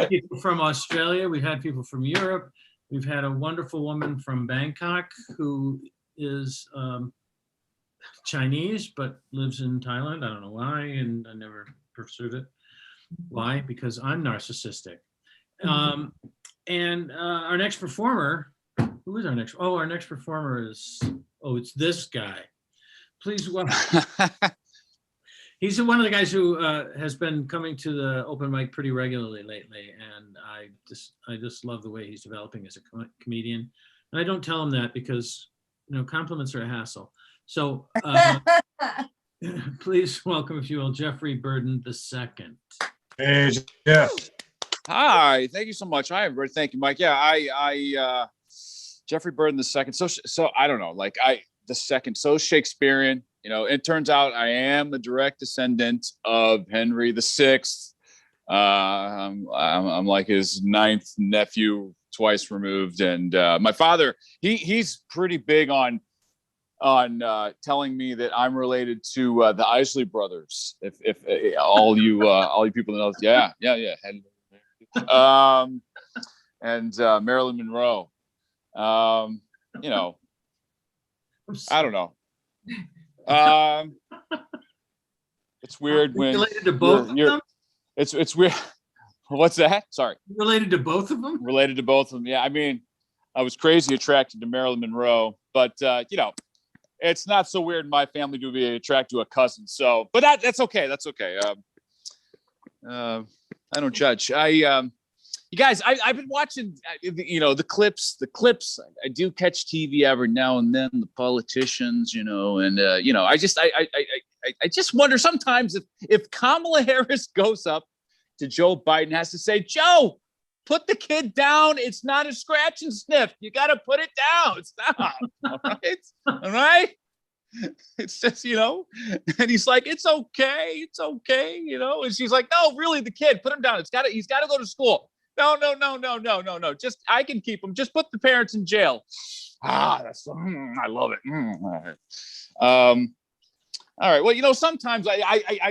people from Australia. We've had people from Europe. We've had a wonderful woman from Bangkok who is Chinese but lives in Thailand. I don't know why, and I never pursued it. Why? Because I'm narcissistic. And our next performer, who is our next? Oh, our next performer is, it's this guy. Please welcome. He's one of the guys who has been coming to the open mic pretty regularly lately, and I just love the way he's developing as a comedian. And I don't tell him that because, you know, compliments are a hassle. So please welcome, if you will, Jeffery Burden II. Hey, Jeff. Hi, thank you so much. Hi, everybody. Thank you, Mike. Yeah, I Jeffery Burden II. So I don't know, the second, so Shakespearean. You know, it turns out I am a direct descendant of Henry VI. I'm like his ninth nephew, twice removed. And my father, he's pretty big on telling me that I'm related to the Isley brothers. If all you people know, yeah. And Marilyn Monroe. You know, I don't know. It's weird when related to both of them. It's weird. What's that? Sorry. Related to both of them? Related to both of them. Yeah. I mean, I was crazy attracted to Marilyn Monroe, but you know, it's not so weird in my family to be attracted to a cousin. So, but that's okay. That's okay. I don't judge. You guys, I've been watching, you know, the clips. I do catch TV every now and then, the politicians, you know, and you know, I just wonder sometimes if Kamala Harris goes up to Joe Biden, has to say, Joe, put the kid down. It's not a scratch and sniff. You got to put it down. Stop. All right. All right. It's just, you know, and he's like, it's okay, you know, and she's like, no, really, the kid, put him down. He's got to go to school. No. Just, I can keep him. Just put the parents in jail. I love it. All right. Well, you know, sometimes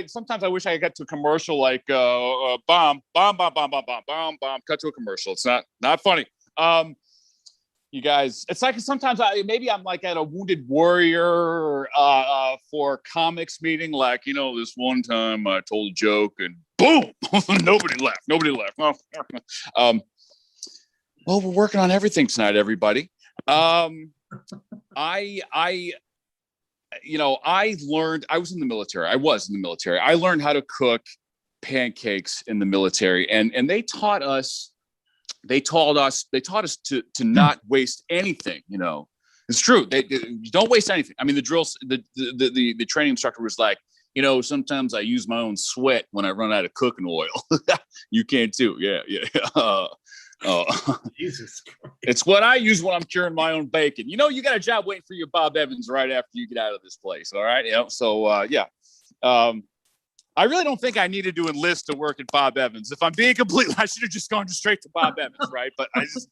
sometimes I wish I got to a commercial like bomb, cut to a commercial. It's not funny. You guys, it's like sometimes maybe I'm like at a Wounded Warrior for comics meeting, like, you know, this one time I told a joke and boom, nobody laughed. Well, we're working on everything tonight, everybody. You know, I was in the military. I learned how to cook pancakes in the military, and they taught us to not waste anything. You know, it's true. You don't waste anything. I mean, the training instructor was like, you know, sometimes I use my own sweat when I run out of cooking oil. You can too. Yeah. Jesus Christ. It's what I use when I'm curing my own bacon. You know, you got a job waiting for your Bob Evans right after you get out of this place. All right. You know, so yeah. I really don't think I needed to enlist to work at Bob Evans. If I'm being completely, I should have just gone straight to Bob Evans, right? But I just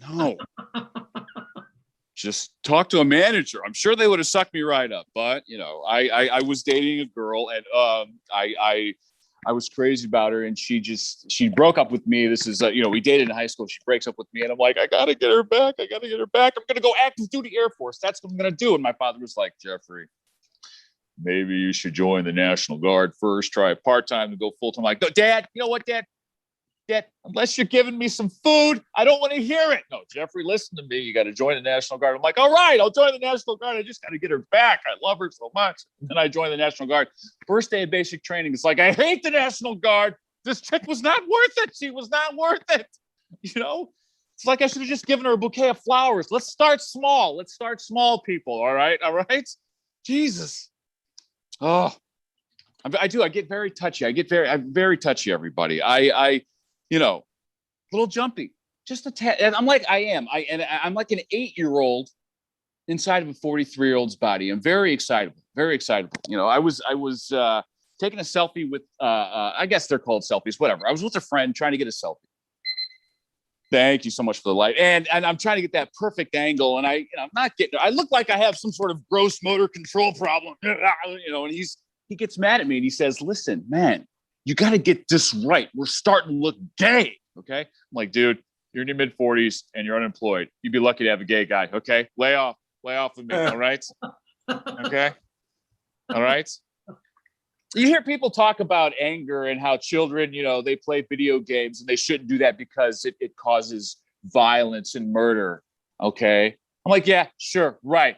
no. Just talk to a manager. I'm sure they would have sucked me right up. But you know, I was dating a girl, and I was crazy about her, and she broke up with me. This is you know, we dated in high school. She breaks up with me, and I'm like, I gotta get her back. I'm gonna go active duty Air Force. That's what I'm gonna do. And my father was like, Jeffrey, maybe you should join the National Guard first. Try part-time and go full-time. Like, no, Dad, you know what, Dad, unless you're giving me some food, I don't want to hear it. No, Jeffrey, listen to me. You got to join the National Guard. I'm like, all right, I'll join the National Guard. I just got to get her back. I love her so much. And then I joined the National Guard. First day of basic training, it's like, I hate the National Guard. This chick was not worth it. She was not worth it. You know, it's like I should have just given her a bouquet of flowers. Let's start small. Let's start small, people. All right. Jesus. Oh, I do. I get very touchy. I'm very touchy, everybody. I you know, a little jumpy, just a tad. And I'm like an 8-year-old inside of a 43-year-old's body. I'm very excitable. You know, I was taking a selfie with, I guess they're called selfies, whatever. I was with a friend trying to get a selfie. Thank you so much for the light. And I'm trying to get that perfect angle. And I'm not getting it. I look like I have some sort of gross motor control problem, you know, and he gets mad at me and he says, listen, man, you got to get this right. We're starting to look gay. Okay. I'm like, dude, you're in your mid-40s and you're unemployed. You'd be lucky to have a gay guy. Okay. Lay off of me. All right. Okay. All right. You hear people talk about anger and how children, you know, they play video games and they shouldn't do that because it causes violence and murder. Okay. I'm like, yeah, sure. Right.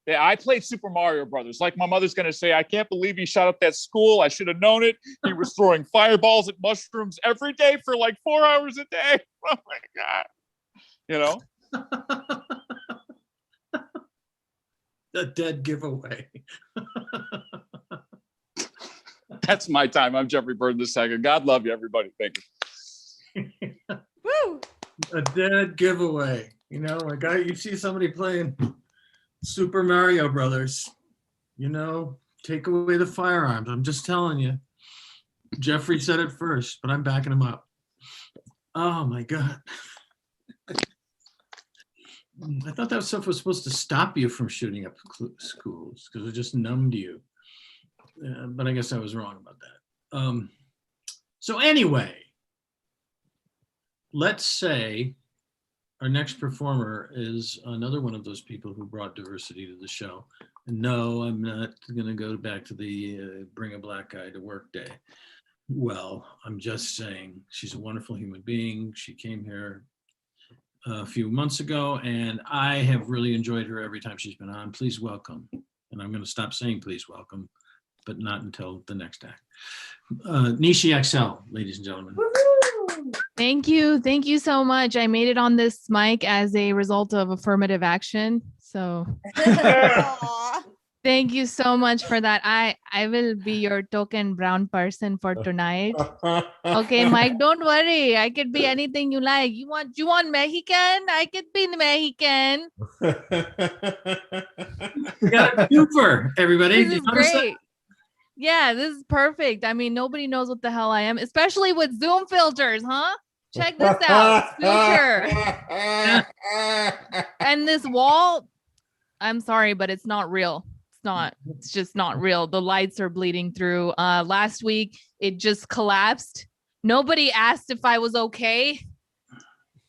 Yeah, I played Super Mario Brothers. Like my mother's going to say, I can't believe he shot up that school. I should have known it. He was throwing fireballs at mushrooms every day for like 4 hours a day. Oh my God. You know? A dead giveaway. That's my time. I'm Jeffrey Burden II. God love you, everybody. Thank you. Woo! A dead giveaway. You know, you see somebody playing Super Mario Brothers, you know, Take away the firearms. I'm just telling you. Jeffrey said it first, but I'm backing him up. Oh my God. I thought that stuff was supposed to stop you from shooting up schools because it just numbed you. But I guess I was wrong about that. So anyway, let's say our next performer is another one of those people who brought diversity to the show. And no, I'm not going to go back to the bring a black guy to work day. Well, I'm just saying she's a wonderful human being. She came here a few months ago, and I have really enjoyed her every time she's been on. Please welcome. And I'm going to stop saying please welcome, but not until the next act. Nishy Acsell, ladies and gentlemen. Thank you. Thank you so much. I made it on this mic as a result of affirmative action. So thank you so much for that. I will be your token brown person for tonight. Okay, Mike, don't worry. I could be anything you like. You want Mexican? I could be Mexican. We got a twofer, everybody. This is great. Yeah, this is perfect. I mean, nobody knows what the hell I am, especially with Zoom filters, huh? Check this out. Future. And this wall, I'm sorry, but it's not real. It's just not real. The lights are bleeding through. Last week, it just collapsed. Nobody asked if I was okay.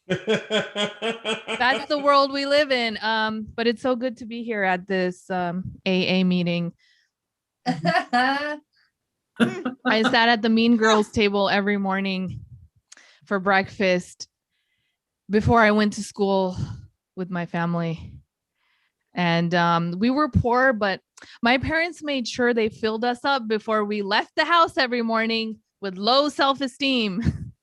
That's the world we live in. But it's so good to be here at this AA meeting. I sat at the Mean Girls table every morning for breakfast before I went to school with my family. And we were poor, but my parents made sure they filled us up before we left the house every morning with low self-esteem.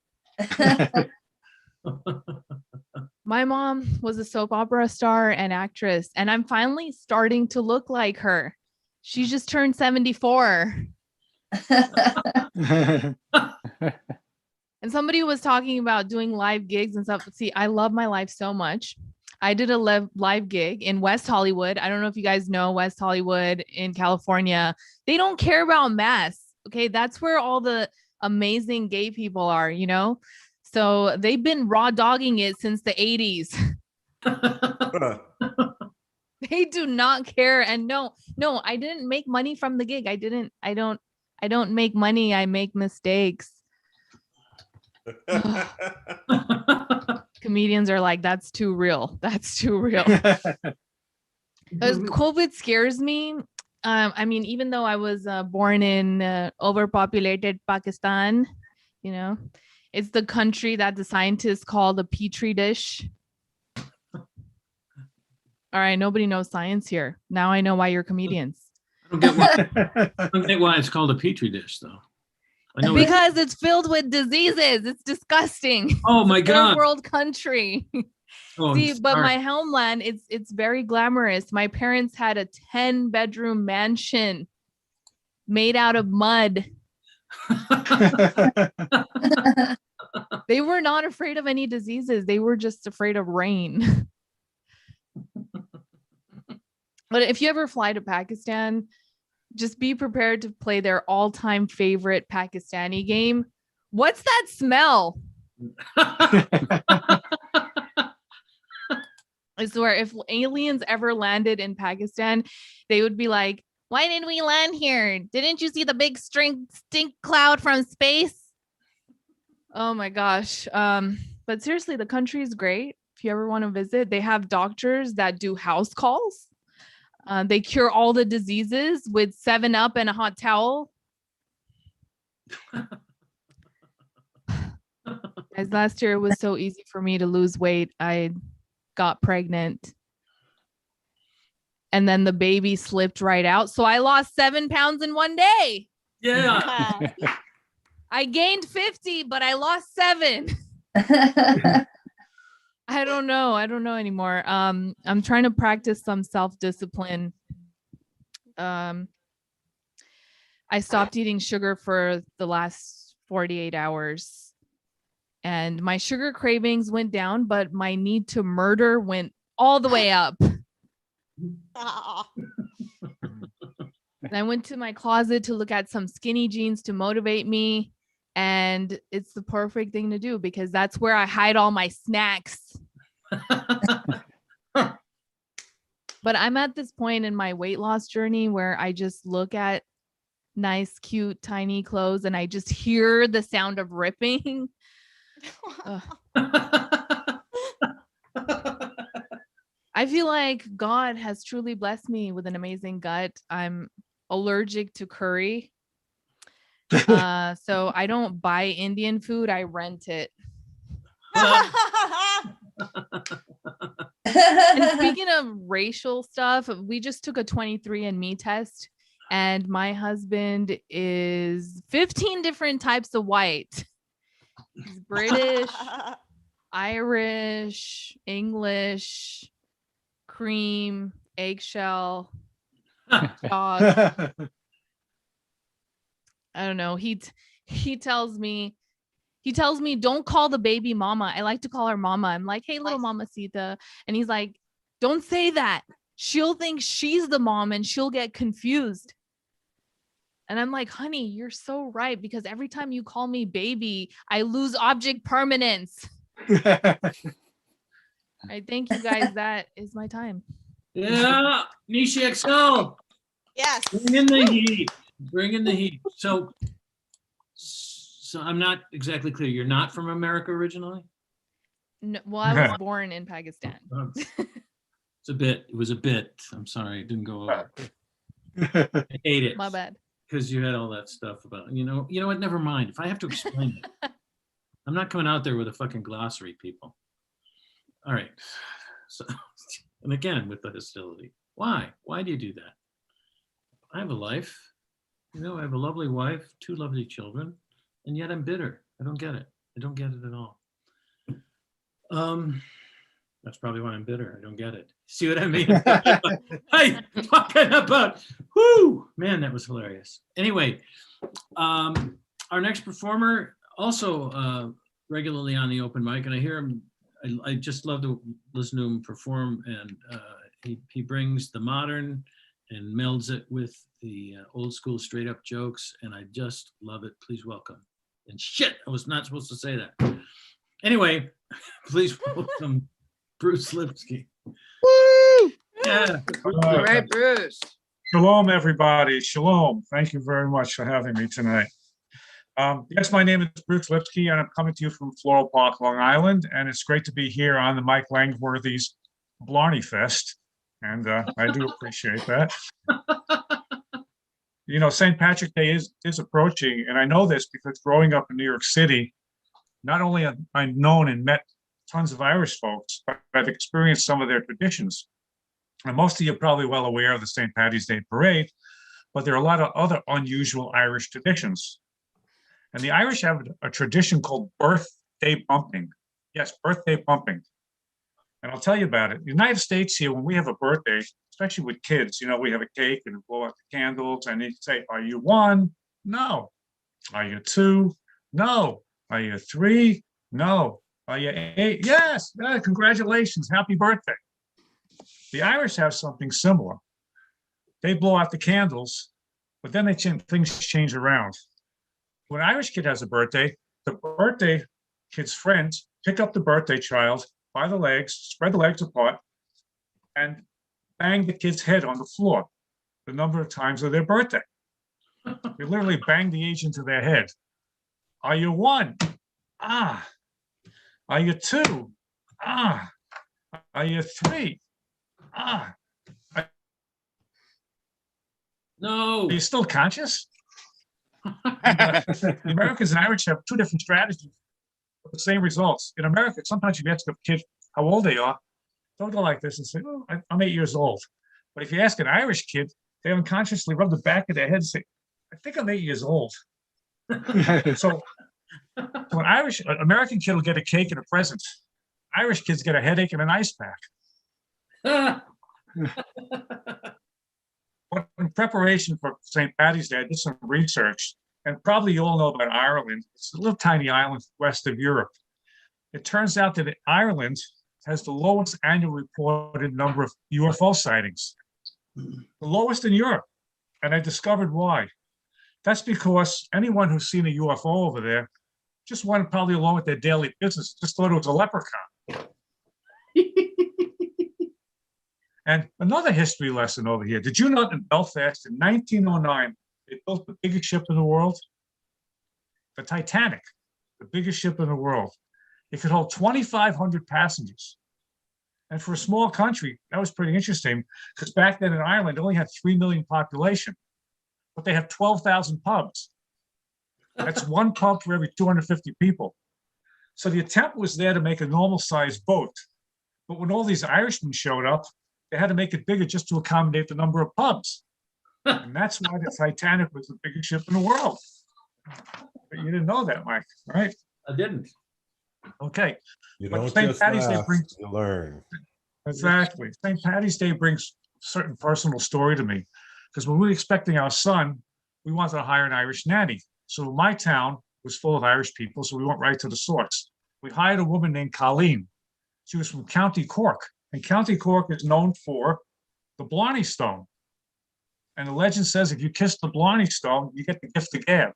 My mom was a soap opera star and actress, and I'm finally starting to look like her. She just turned 74. And somebody was talking about doing live gigs and stuff. See, I love my life so much. I did a live gig in West Hollywood. I don't know if you guys know West Hollywood in California. They don't care about masks. Okay. That's where all the amazing gay people are, you know? So they've been raw dogging it since the 80s. They do not care. And no, I didn't make money from the gig. I don't make money. I make mistakes. Comedians are like, that's too real. That's too real. COVID scares me. I mean, even though I was born in overpopulated Pakistan, you know, it's the country that the scientists call the petri dish. All right, nobody knows science here. Now I know why you're comedians. I don't get why it's called a petri dish, though. I know because it's filled with diseases. It's disgusting. Oh my God! Third world country. Oh, See, but my homeland, it's very glamorous. My parents had a 10-bedroom mansion made out of mud. They were not afraid of any diseases. They were just afraid of rain. But if you ever fly to Pakistan, just be prepared to play their all-time favorite Pakistani game. What's that smell? I swear, if aliens ever landed in Pakistan, they would be like, why didn't we land here? Didn't you see the big stink cloud from space? Oh my gosh. But seriously, the country is great. If you ever want to visit, they have doctors that do house calls. They cure all the diseases with 7-Up and a hot towel. As last year, it was so easy for me to lose weight. I got pregnant. And then the baby slipped right out. So I lost 7 pounds in one day. Yeah. I gained 50, but I lost 7. I don't know anymore. I'm trying to practice some self-discipline. I stopped eating sugar for the last 48 hours and my sugar cravings went down, but my need to murder went all the way up. And I went to my closet to look at some skinny jeans to motivate me. And it's the perfect thing to do because that's where I hide all my snacks. But I'm at this point in my weight loss journey where I just look at nice, cute, tiny clothes and I just hear the sound of ripping. I feel like God has truly blessed me with an amazing gut. I'm allergic to curry. So I don't buy Indian food, I rent it. And speaking of racial stuff, we just took a 23andMe test and my husband is 15 different types of white. He's British, Irish, English, cream, eggshell, dog. I don't know. He tells me, don't call the baby mama. I like to call her mama. I'm like, hey, little mama Sita. And he's like, don't say that. She'll think she's the mom and she'll get confused. And I'm like, honey, you're so right. Because every time you call me baby, I lose object permanence. I thank you guys. That is my time. Yeah. Nishy Acsell. Yes. Bring in the heat. Bring in the heat. So I'm not exactly clear. You're not from America originally? No, well, I was born in Pakistan. It was a bit. I'm sorry. It didn't go over. I hate it. My bad. Because you had all that stuff about, you know what? Never mind. If I have to explain it, I'm not coming out there with a fucking glossary, people. All right. So, and again, with the hostility. Why? Why do you do that? I have a life. I have a lovely wife, 2 lovely children, and yet I'm bitter. I don't get it. I don't get it at all. That's probably why I'm bitter. I don't get it. See what I mean? Hey, talking about, whoo, man, that was hilarious. Anyway, our next performer, also regularly on the open mic, and I hear him, I just love to listen to him perform, and he brings the modern and melds it with the old school straight up jokes, and I just love it. Please welcome. And shit, I was not supposed to say that. Anyway, please welcome Bruce Lipski. Woo! Yeah. All right, Bruce. Shalom, everybody. Shalom. Thank you very much for having me tonight. Yes, my name is Bruce Lipski, and I'm coming to you from Floral Park, Long Island, and it's great to be here on the Mike Langworthy's Blarney Fest, and I do appreciate that. St. Patrick's Day is approaching, and I know this because growing up in New York City, not only have I known and met tons of Irish folks, but I've experienced some of their traditions. And most of you are probably well aware of the St. Paddy's Day Parade, but there are a lot of other unusual Irish traditions. And the Irish have a tradition called birthday bumping. Yes, birthday bumping. And I'll tell you about it. In the United States here, when we have a birthday, especially with kids, we have a cake and blow out the candles and they say, are you 1? No. Are you 2? No. Are you 3? No. Are you 8? Yes. Congratulations. Happy birthday. The Irish have something similar. They blow out the candles, but then things change around. When an Irish kid has a birthday, the birthday kid's friends pick up the birthday child by the legs, spread the legs apart, and bang the kid's head on the floor the number of times of their birthday. They literally bang the age into their head. Are you 1? Ah. Are you 2? Ah. Are you 3? Ah. No. Are you still conscious? The Americans and Irish have 2 different strategies for the same results. In America, sometimes you ask a kid how old they are, they'll go like this and say, oh, I'm 8 years old. But if you ask an Irish kid, they unconsciously rub the back of their head and say, I think I'm 8 years old. So an American kid will get a cake and a present. Irish kids get a headache and an ice pack. But in preparation for St. Paddy's Day, I did some research, and probably you all know about Ireland. It's a little tiny island west of Europe. It turns out that Ireland has the lowest annual reported number of UFO sightings, the lowest in Europe. And I discovered why. That's because anyone who's seen a UFO over there just went probably along with their daily business, just thought it was a leprechaun. And another history lesson over here. Did you know that in Belfast in 1909, they built the biggest ship in the world? The Titanic, the biggest ship in the world. It could hold 2,500 passengers. And for a small country, that was pretty interesting because back then in Ireland, it only had 3 million population, but they have 12,000 pubs. That's one pub for every 250 people. So the attempt was there to make a normal sized boat. But when all these Irishmen showed up, they had to make it bigger just to accommodate the number of pubs. And that's why the Titanic was the biggest ship in the world. But you didn't know that, Mike, right? I didn't. Okay. You But don't St. just Paddy's Day laugh, brings- you learn. Exactly. St. Paddy's Day brings a certain personal story to me. Because when we were expecting our son, we wanted to hire an Irish nanny. So my town was full of Irish people, so we went right to the source. We hired a woman named Colleen. She was from County Cork. And County Cork is known for the Blarney Stone. And the legend says if you kiss the Blarney Stone, you get the gift of gab.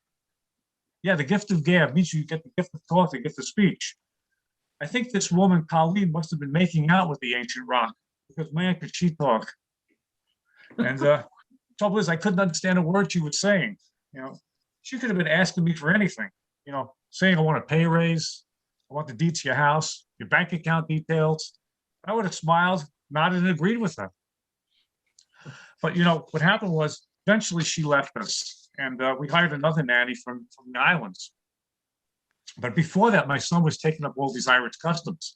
Yeah, the gift of gab means you get the gift of talk, the gift of speech. I think this woman, Colleen, must have been making out with the ancient rock because man, could she talk. And trouble is, I couldn't understand a word she was saying. You know, she could have been asking me for anything. You know, saying I want a pay raise, I want the deeds to your house, your bank account details. I would have smiled, nodded, and agreed with her. But you know, what happened was eventually she left us, and we hired another nanny from the islands. But before that, my son was taking up all these Irish customs.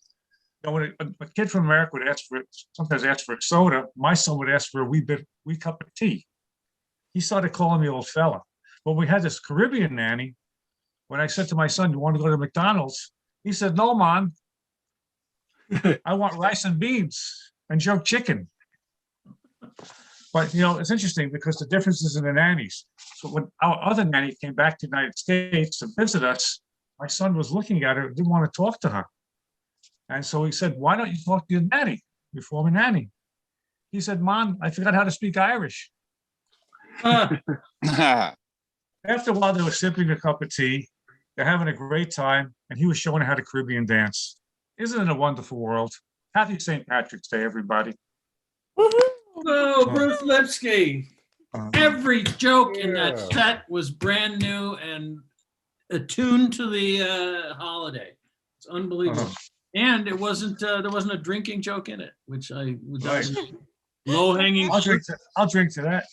You know, when a kid from America would sometimes ask for a soda, my son would ask for a wee cup of tea. He started calling me old fella. But we had this Caribbean nanny. When I said to my son, "You want to go to McDonald's?" He said, "No, Mom. I want rice and beans and jerk chicken." But you know, it's interesting because the differences in the nannies. So when our other nanny came back to the United States to visit us, my son was looking at her and didn't want to talk to her. And so he said, "Why don't you talk to your nanny, your former nanny?" He said, "Mom, I forgot how to speak Irish." After a while, they were sipping a cup of tea. They're having a great time. And he was showing her how to Caribbean dance. Isn't it a wonderful world? Happy St. Patrick's Day, everybody. Oh, Bruce Lipsky. Every joke in that Yeah. set was brand new and attuned to the holiday. It's unbelievable. And it wasn't there wasn't a drinking joke in it, which I was Right. low hanging. I'll drink to that.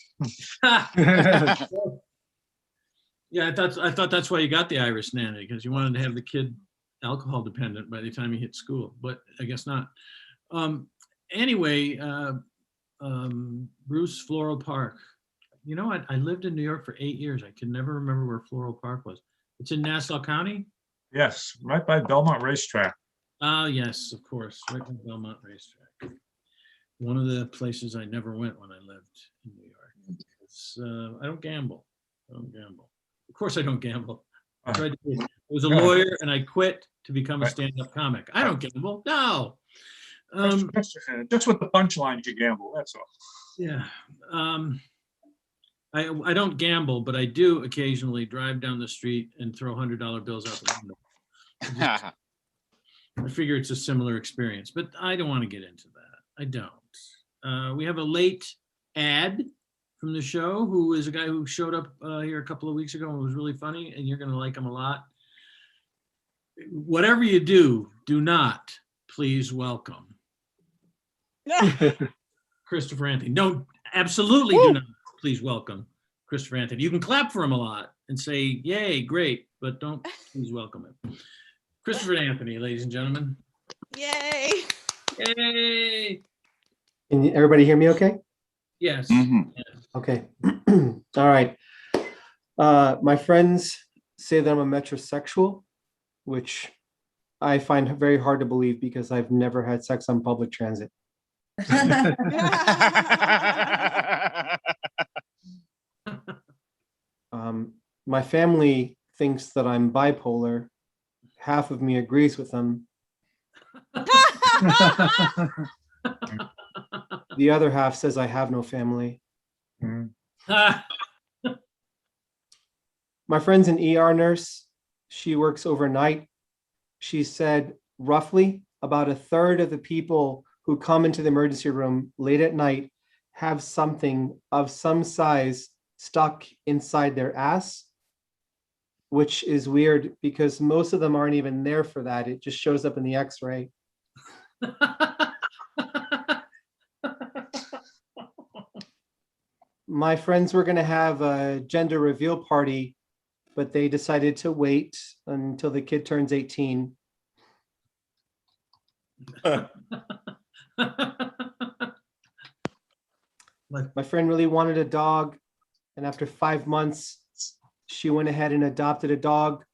Yeah, I thought that's why you got the Irish nanny, because you wanted to have the kid alcohol dependent by the time he hit school, but I guess not. Anyway, Bruce, Floral Park. You know what? I lived in New York for 8 years. I can never remember where Floral Park was. It's in Nassau County? Yes, right by Belmont Racetrack. Ah, yes, of course, right by Belmont Racetrack. One of the places I never went when I lived in New York. It's, I don't gamble. Of course I don't gamble. I tried to be. I was a lawyer and I quit to become a stand-up comic. I don't gamble. No. Just with the punchlines you gamble, that's all. Yeah. I don't gamble, but I do occasionally drive down the street and throw $100 bills out the window. I figure it's a similar experience, but I don't want to get into that. I don't. We have a late ad from the show, who is a guy who showed up here a couple of weeks ago and was really funny, and you're going to like him a lot. Whatever you do, do not please welcome Christopher Anthony. No, absolutely do not please welcome Christopher Anthony. You can clap for him a lot and say, "Yay, great," but don't please welcome him. Christopher Anthony, ladies and gentlemen. Yay! Yay! Can everybody hear me okay? Yes. Okay. All right. My friends say that I'm a metrosexual, which I find very hard to believe because I've never had sex on public transit. My family thinks that I'm bipolar. Half of me agrees with them. The other half says I have no family. My friend's an ER nurse. She works overnight. She said roughly about a third of the people who come into the emergency room late at night have something of some size stuck inside their ass, which is weird because most of them aren't even there for that. It just shows up in the x-ray. My friends were going to have a gender reveal party, but they decided to wait until the kid turns 18. My friend really wanted a dog, and after 5 months, she went ahead and adopted a dog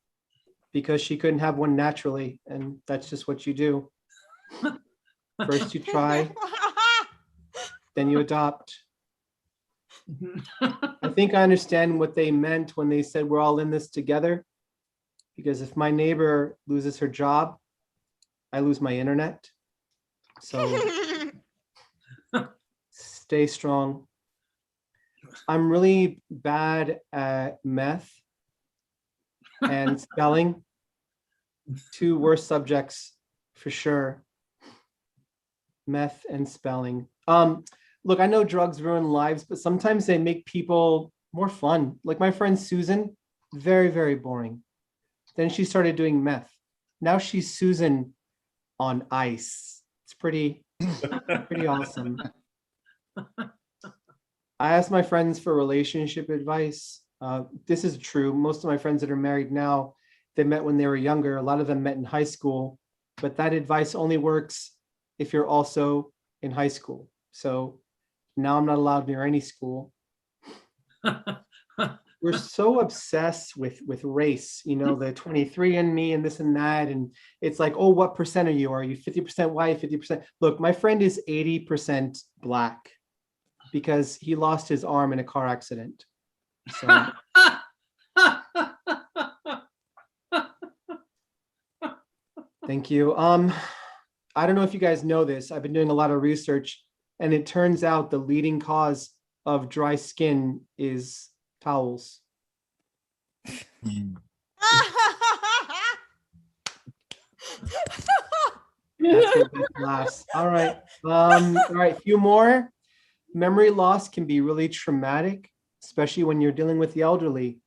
because she couldn't have one naturally, and that's just what you do. First you try, then you adopt. I think I understand what they meant when they said we're all in this together, because if my neighbor loses her job, I lose my internet. So stay strong. I'm really bad at meth and spelling. Two worst subjects for sure. Meth and spelling. Look, I know drugs ruin lives, but sometimes they make people more fun. Like my friend Susan, very, very boring. Then she started doing meth. Now she's Susan on ice. It's pretty awesome. I asked my friends for relationship advice. This is true. Most of my friends that are married now, they met when they were younger. A lot of them met in high school, but that advice only works if you're also in high school. So now I'm not allowed near any school. We're so obsessed with race, you know, the 23andMe and this and that. And it's like, oh, what percent are you? Are you 50% white, 50%? Look, my friend is 80% black because he lost his arm in a car accident. So. Thank you. I don't know if you guys know this. I've been doing a lot of research, and it turns out the leading cause of dry skin is towels. That's what this lasts. All right. All right. Few more. Memory loss can be really traumatic, especially when you're dealing with the elderly.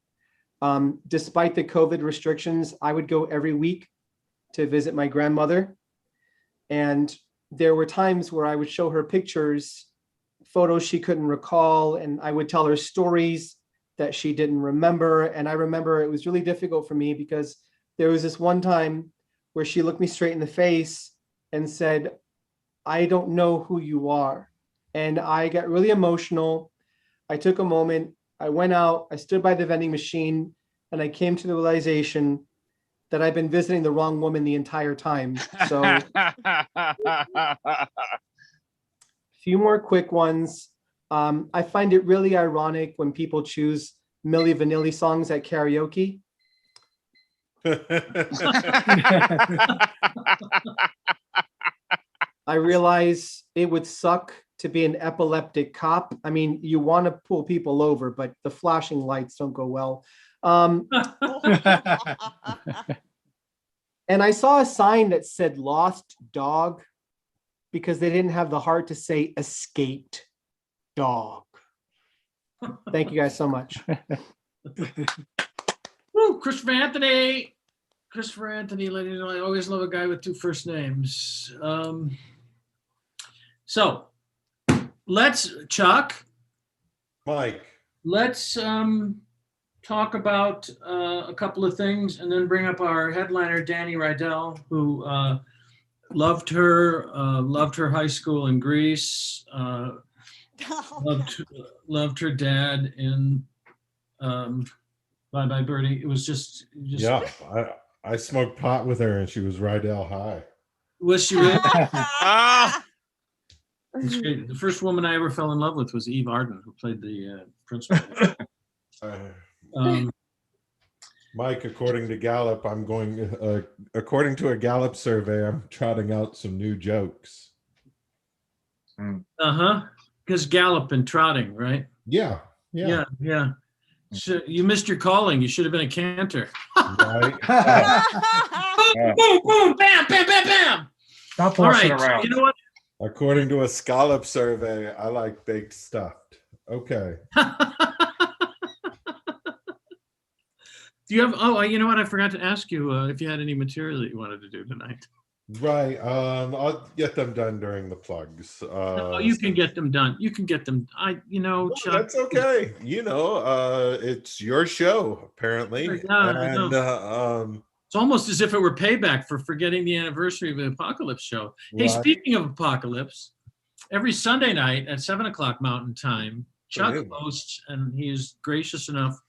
Despite the COVID restrictions, I would go every week to visit my grandmother. And there were times where I would show her pictures, photos she couldn't recall, and I would tell her stories that she didn't remember. And I remember it was really difficult for me because there was this one time where she looked me straight in the face and said, "I don't know who you are." And I got really emotional. I took a moment, I went out, I stood by the vending machine, and I came to the realization that I've been visiting the wrong woman the entire time. So a few more quick ones. I find it really ironic when people choose Milli Vanilli songs at karaoke. I realize it would suck to be an epileptic cop. I mean, you want to pull people over, but the flashing lights don't go well. And I saw a sign that said "lost dog" because they didn't have the heart to say "escaped dog." Thank you guys so much. Woo, Christopher Anthony. Christopher Anthony, ladies and gentlemen, I always love a guy with two first names. So let's, Chuck. Mike. Let's talk about a couple of things and then bring up our headliner, Danny Rydell, who loved her high school in Greece, loved her dad in Bye Bye Birdie. It was just yeah. I smoked pot with her and she was Rydell high. Was she really? It's great. The first woman I ever fell in love with was Eve Arden, who played the principal. Mike, according to Gallup, according to a Gallup survey, I'm trotting out some new jokes. Because Gallup and trotting, right? Yeah. Yeah. So you missed your calling. You should have been a cantor. Right? Boom, boom, bam, bam, bam, bam. Stop All horsing right. around. You know what? According to a scallop survey, I like baked stuffed. Okay. Do you have? Oh, you know what? I forgot to ask you if you had any material that you wanted to do tonight. Right. I'll get them done during the plugs. Oh, you can get them done. You can get them. Chuck. That's okay. It's your show, apparently. I know. It's almost as if it were payback for forgetting the anniversary of the Apocalypse show. Hey, Right. speaking of Apocalypse, every Sunday night at 7:00 Mountain Time, Chuck hosts, and he is gracious enough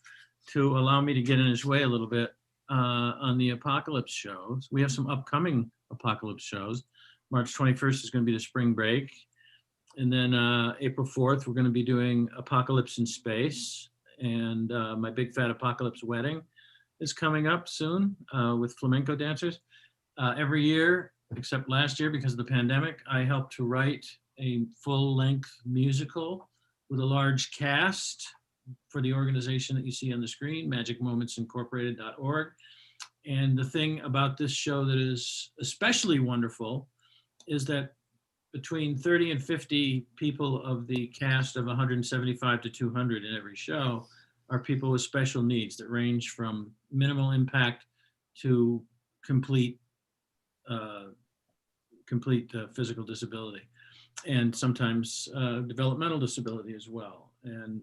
to allow me to get in his way a little bit on the Apocalypse shows. We have some upcoming Apocalypse shows. March 21st is going to be the spring break. And then April 4th, we're going to be doing Apocalypse in Space. And my Big Fat Apocalypse Wedding is coming up soon with flamenco dancers. Every year, except last year because of the pandemic, I helped to write a full-length musical with a large cast for the organization that you see on the screen, magicmomentsincorporated.org. And the thing about this show that is especially wonderful is that between 30 and 50 people of the cast of 175 to 200 in every show are people with special needs that range from minimal impact to complete physical disability, and sometimes developmental disability as well. And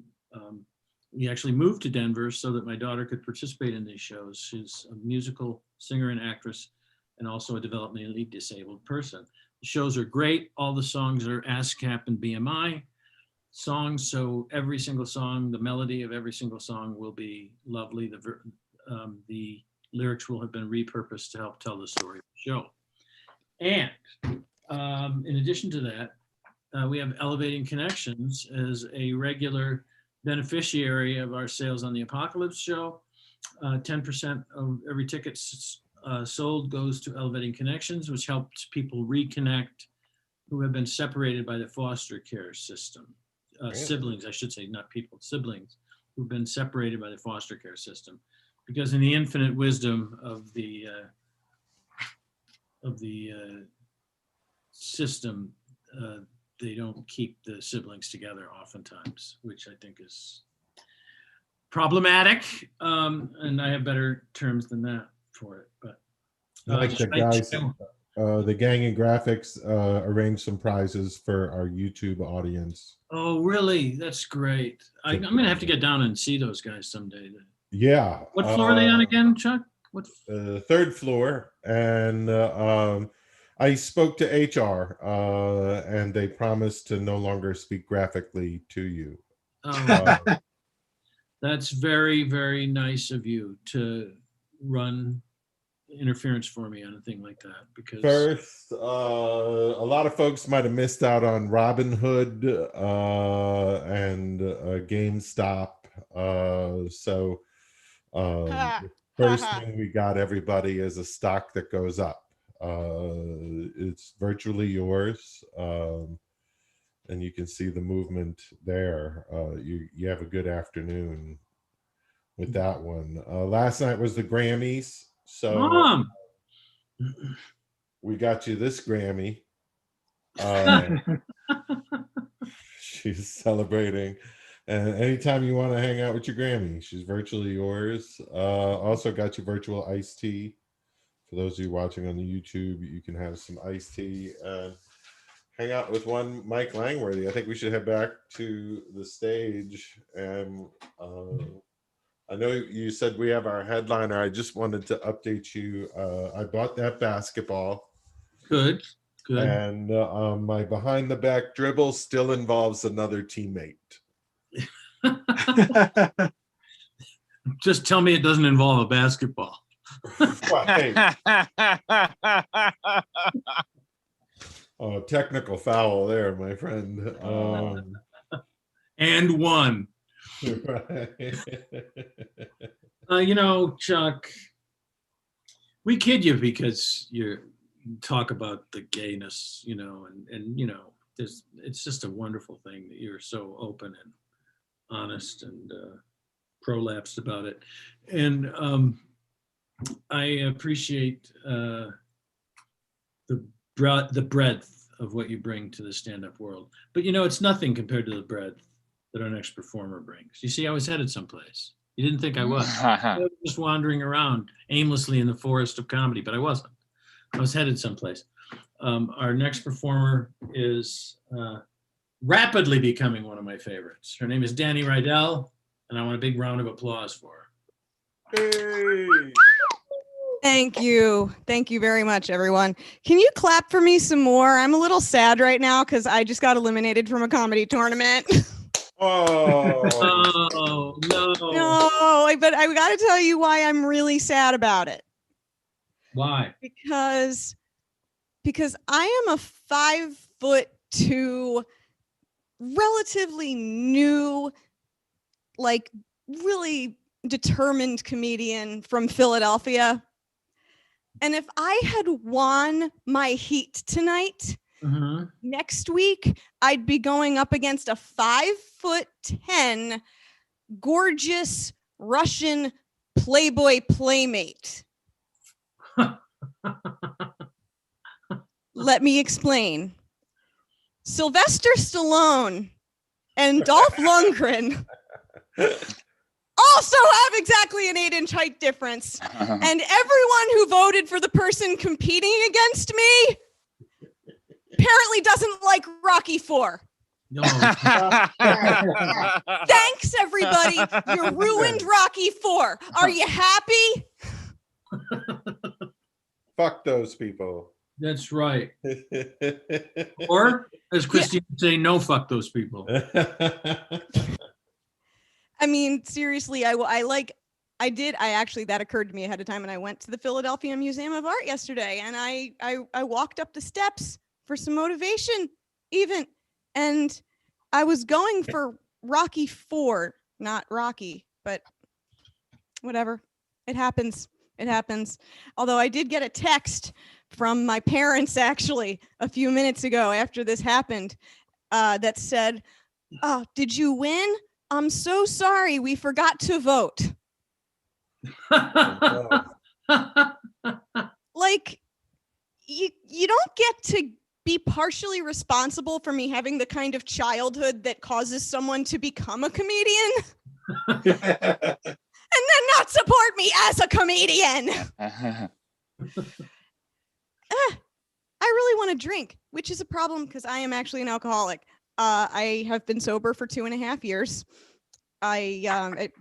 we actually moved to Denver so that my daughter could participate in these shows. She's a musical singer and actress, and also a developmentally disabled person. The shows are great. All the songs are ASCAP and BMI songs, so every single song, the melody of every single song will be lovely. The lyrics will have been repurposed to help tell the story of the show. And in addition to that, we have Elevating Connections as a regular beneficiary of our sales on the Apocalypse show. 10% of every ticket sold goes to Elevating Connections, which helps people reconnect who have been separated by the foster care system. Siblings, I should say, not people, siblings who've been separated by the foster care system. Because in the infinite wisdom of the system, they don't keep the siblings together oftentimes, which I think is problematic. And I have better terms than that for it. But like the guys, the gang and graphics arranged some prizes for our YouTube audience. Oh, really? That's great. I'm gonna have to get down and see those guys someday. Yeah. What floor are they on again, Chuck? What? Third floor, and I spoke to HR, and they promised to no longer speak graphically to you. Oh, that's very, very nice of you to run interference for me on a thing like that. Because first, a lot of folks might have missed out on Robin Hood and GameStop. So first thing we got everybody is a stock that goes up. It's virtually yours, and you can see the movement there. You have a good afternoon with that one. Last night was the Grammys, so we got you this Grammy. She's celebrating, and anytime you want to hang out with your Grammy, she's virtually yours. Also got you virtual iced tea. For those of you watching on the YouTube, you can have some iced tea and hang out with one Mike Langworthy. I think we should head back to the stage. And I know you said we have our headliner. I just wanted to update you. I bought that basketball. Good, good. And my behind the back dribble still involves another teammate. Just tell me it doesn't involve a basketball. Oh, technical foul there, my friend. And one. You know, Chuck, we kid you because you talk about the gayness, you know, and you know, it's just a wonderful thing that you're so open and honest and prolapsed about it. And I appreciate the breadth of what you bring to the stand-up world. But it's nothing compared to the breadth that our next performer brings. You see, I was headed someplace. You didn't think I was. I was just wandering around aimlessly in the forest of comedy, but I wasn't. I was headed someplace. Our next performer is rapidly becoming one of my favorites. Her name is Danny Rydell, and I want a big round of applause for her. Hey. Thank you. Thank you very much, everyone. Can you clap for me some more? I'm a little sad right now because I just got eliminated from a comedy tournament. Oh. No. No, but I got to tell you why I'm really sad about it. Why? Because I am a 5'2", relatively new, like really determined comedian from Philadelphia. And if I had won my heat tonight, next week, I'd be going up against a 5'10", gorgeous Russian Playboy playmate. Let me explain. Sylvester Stallone and Dolph Lundgren also have exactly an 8-inch height difference. And everyone who voted for the person competing against me apparently doesn't like Rocky IV. No. Thanks, everybody. You ruined Rocky IV. Are you happy? Fuck those people. That's right. Or, as Christine would say, no, fuck those people. I mean, seriously, that occurred to me ahead of time, and I went to the Philadelphia Museum of Art yesterday, and I walked up the steps for some motivation even, and I was going for Rocky IV, not Rocky, but whatever. It happens. Although I did get a text from my parents actually a few minutes ago after this happened that said, "Oh, did you win? I'm so sorry. We forgot to vote." Like, you don't get to be partially responsible for me having the kind of childhood that causes someone to become a comedian and then not support me as a comedian. I really want to drink, which is a problem because I am actually an alcoholic. I have been sober for 2.5 years. It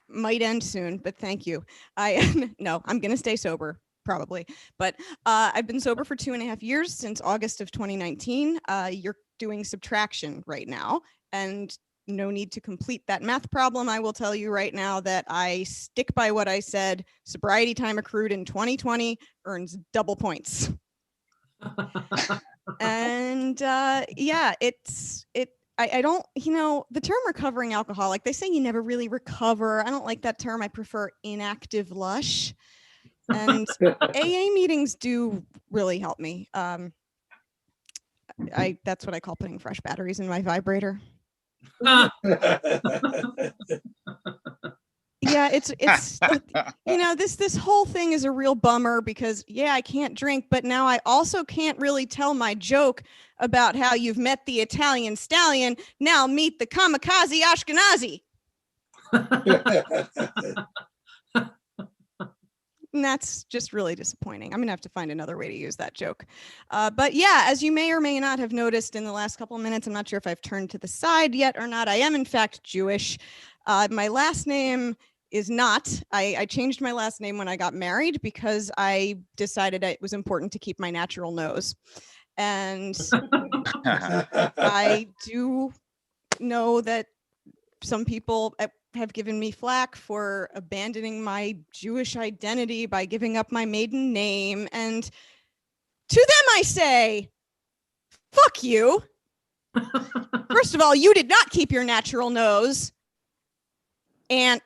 might end soon, but thank you. No, I'm going to stay sober probably, but I've been sober for 2.5 years since August of 2019. You're doing subtraction right now, and no need to complete that math problem. I will tell you right now that I stick by what I said. Sobriety time accrued in 2020 earns double points. And I don't, the term recovering alcoholic, they say you never really recover. I don't like that term. I prefer inactive lush. And AA meetings do really help me. That's what I call putting fresh batteries in my vibrator. Yeah, it's this whole thing is a real bummer because I can't drink, but now I also can't really tell my joke about how you've met the Italian stallion. Now meet the kamikaze Ashkenazi. And that's just really disappointing. I'm gonna have to find another way to use that joke. But yeah, as you may or may not have noticed in the last couple of minutes, I'm not sure if I've turned to the side yet or not. I am in fact Jewish. My last name is not. I changed my last name when I got married because I decided it was important to keep my natural nose. And I do know that some people have given me flack for abandoning my Jewish identity by giving up my maiden name. And to them I say, fuck you. First of all, you did not keep your natural nose. And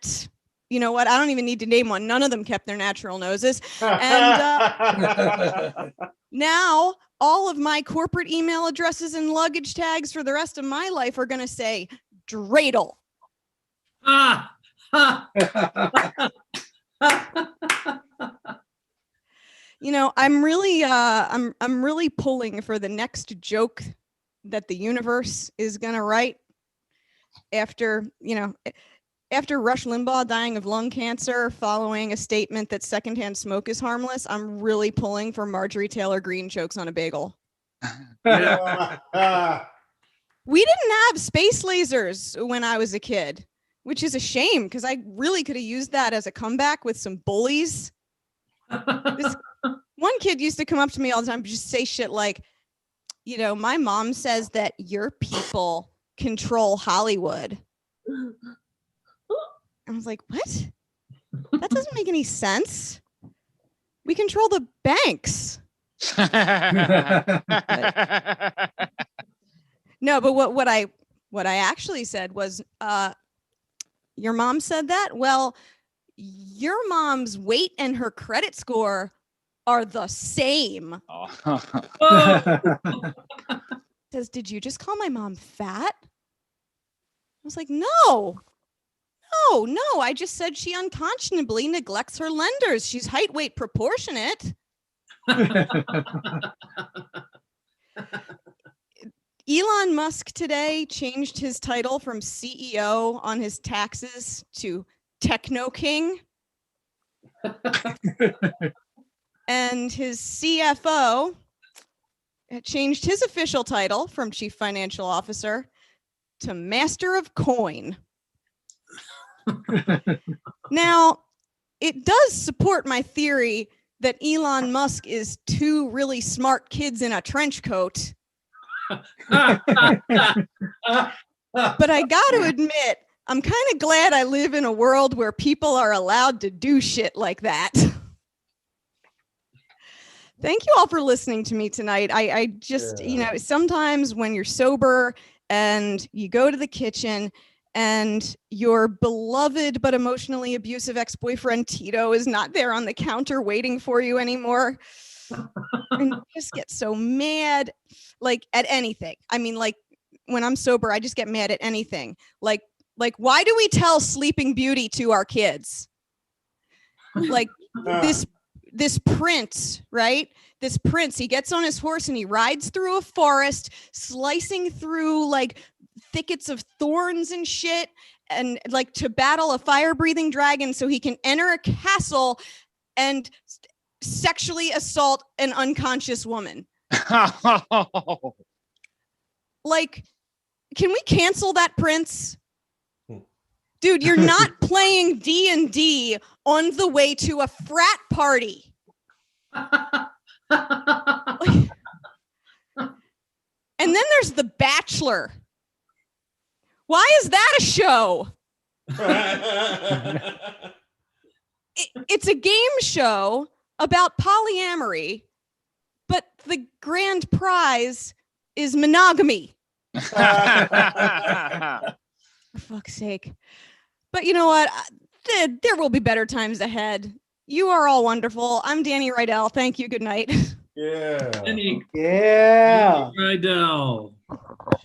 you know what? I don't even need to name one. None of them kept their natural noses. And now all of my corporate email addresses and luggage tags for the rest of my life are going to say Dreidel. Ah! You know, I'm really pulling for the next joke that the universe is gonna write after Rush Limbaugh dying of lung cancer following a statement that secondhand smoke is harmless. I'm really pulling for Marjorie Taylor Greene jokes on a bagel. We didn't have space lasers when I was a kid, which is a shame because I really could have used that as a comeback with some bullies. This one kid used to come up to me all the time and just say shit like, you know, my mom says that your people control Hollywood. I was like, what? That doesn't make any sense. We control the banks. No, but what I actually said was, your mom said that? Well, your mom's weight and her credit score are the same. Says, did you just call my mom fat? I was like, no, I just said she unconscionably neglects her lenders. She's height weight proportionate. Elon Musk today changed his title from CEO on his taxes to Techno King. And his CFO changed his official title from Chief Financial Officer to Master of Coin. Now, it does support my theory that Elon Musk is two really smart kids in a trench coat. But I got to admit, I'm kind of glad I live in a world where people are allowed to do shit like that. Thank you all for listening to me tonight. I just, you know, sometimes when you're sober and you go to the kitchen and your beloved but emotionally abusive ex-boyfriend Tito is not there on the counter waiting for you anymore, and you just get so mad, like at anything. I mean, like when I'm sober, I just get mad at anything. Like why do we tell Sleeping Beauty to our kids? Like this prince, right? This prince, he gets on his horse and he rides through a forest, slicing through like thickets of thorns and shit, and like to battle a fire-breathing dragon so he can enter a castle and sexually assault an unconscious woman. Like, can we cancel that prince? Dude, you're not playing D&D on the way to a frat party. And then there's The Bachelor. Why is that a show? It's a game show about polyamory, but the grand prize is monogamy. For fuck's sake. But you know what? There will be better times ahead. You are all wonderful. I'm Danny Rydell. Thank you. Good night. Yeah. Danny Rydell.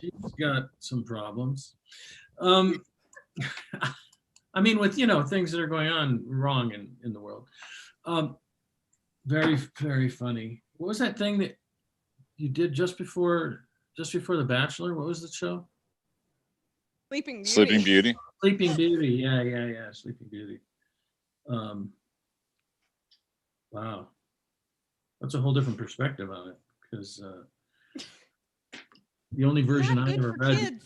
She's got some problems. I mean, with, you know, things that are going on wrong in the world. Very, very funny. What was that thing that you did just before The Bachelor? What was the show? Sleeping Beauty. Sleeping Beauty. Sleeping Beauty. Yeah. Sleeping Beauty. Wow. That's a whole different perspective on it, because the only version I ever read,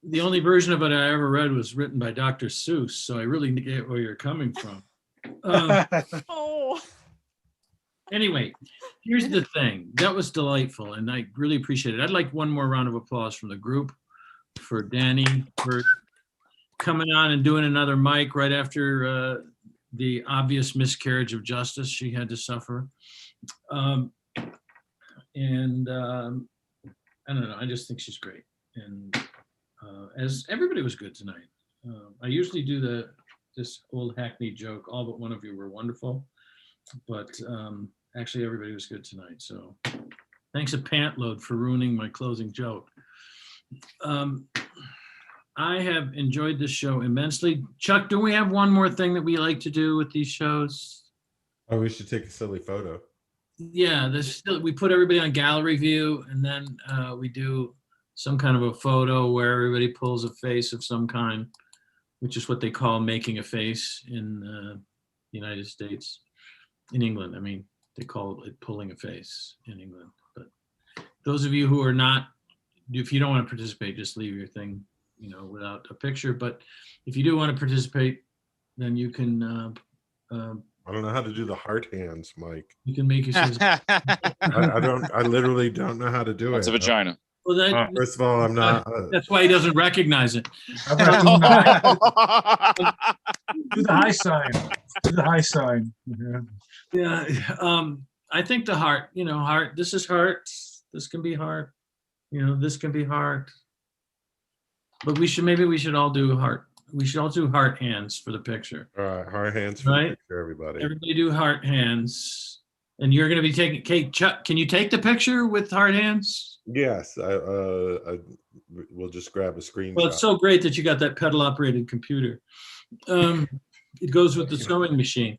the only version of it I ever read was written by Dr. Seuss, so I really get where you're coming from. Anyway, here's the thing. That was delightful, and I really appreciate it. I'd like one more round of applause from the group for Danny for coming on and doing another mic right after the obvious miscarriage of justice she had to suffer. I don't know, I just think she's great. And as everybody was good tonight. I usually do this old hackneyed joke, all but one of you were wonderful, but actually everybody was good tonight. So thanks a pant load for ruining my closing joke. I have enjoyed this show immensely. Chuck, do we have one more thing that we like to do with these shows? Oh, we should take a silly photo. Yeah, we put everybody on gallery view, and then we do some kind of a photo where everybody pulls a face of some kind, which is what they call making a face in the United States. In England, I mean, they call it pulling a face in England. But those of you who are not, if you don't want to participate, just leave your thing, without a picture. But if you do want to participate, then you can. I don't know how to do the heart hands, Mike. You can make yourself. I literally don't know how to do That's it. a vagina. Well, First of all, I'm not. That's why he doesn't recognize it. Do the high sign. Do the high sign. Yeah. I think the heart. Heart. This is heart. This can be heart. This can be heart. But we should all do heart. We should all do heart hands for the picture. All right, heart hands for the picture, everybody. Everybody do heart hands. And you're going to be taking, Kate, Chuck, can you take the picture with heart hands? Yes, we'll just grab a screenshot. Well, it's so great that you got that pedal-operated computer. It goes with the sewing machine.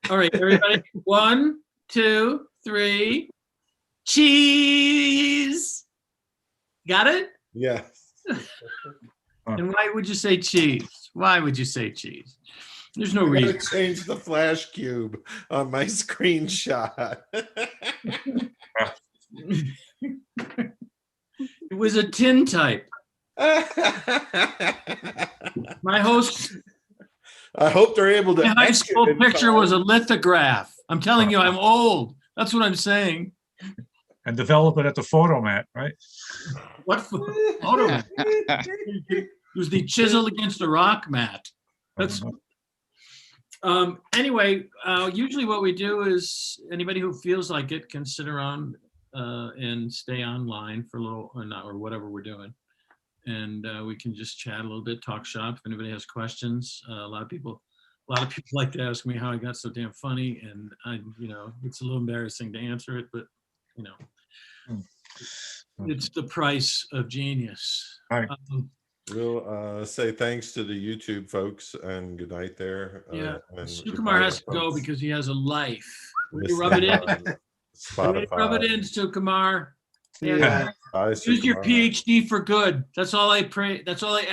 All right, everybody. 1, 2, 3. Cheese. Got it? Yes. And why would you say cheese? Why would you say cheese? There's no reason. Change the flash cube on my screenshot. It was a tin type. My host. I hope they're able to. My high school picture was a lithograph. I'm telling you, I'm old. That's what I'm saying. And develop it at the photomat, right? What photomat? It was the chisel against the rock mat. That's. Anyway, usually what we do is anybody who feels like it can sit around and stay online for a little or whatever we're doing. And we can just chat a little bit, talk shop. If anybody has questions, a lot of people like to ask me how I got so damn funny. And it's a little embarrassing to answer it, but it's the price of genius. Right. We'll say thanks to the YouTube folks and good night there. Yeah, and Sukumar has to go because he has a life. Will you rub it in? Spotify. Rub it in, Sukumar. Yeah. Bye, Use your Sukumar. PhD for good. That's all I pray. That's all I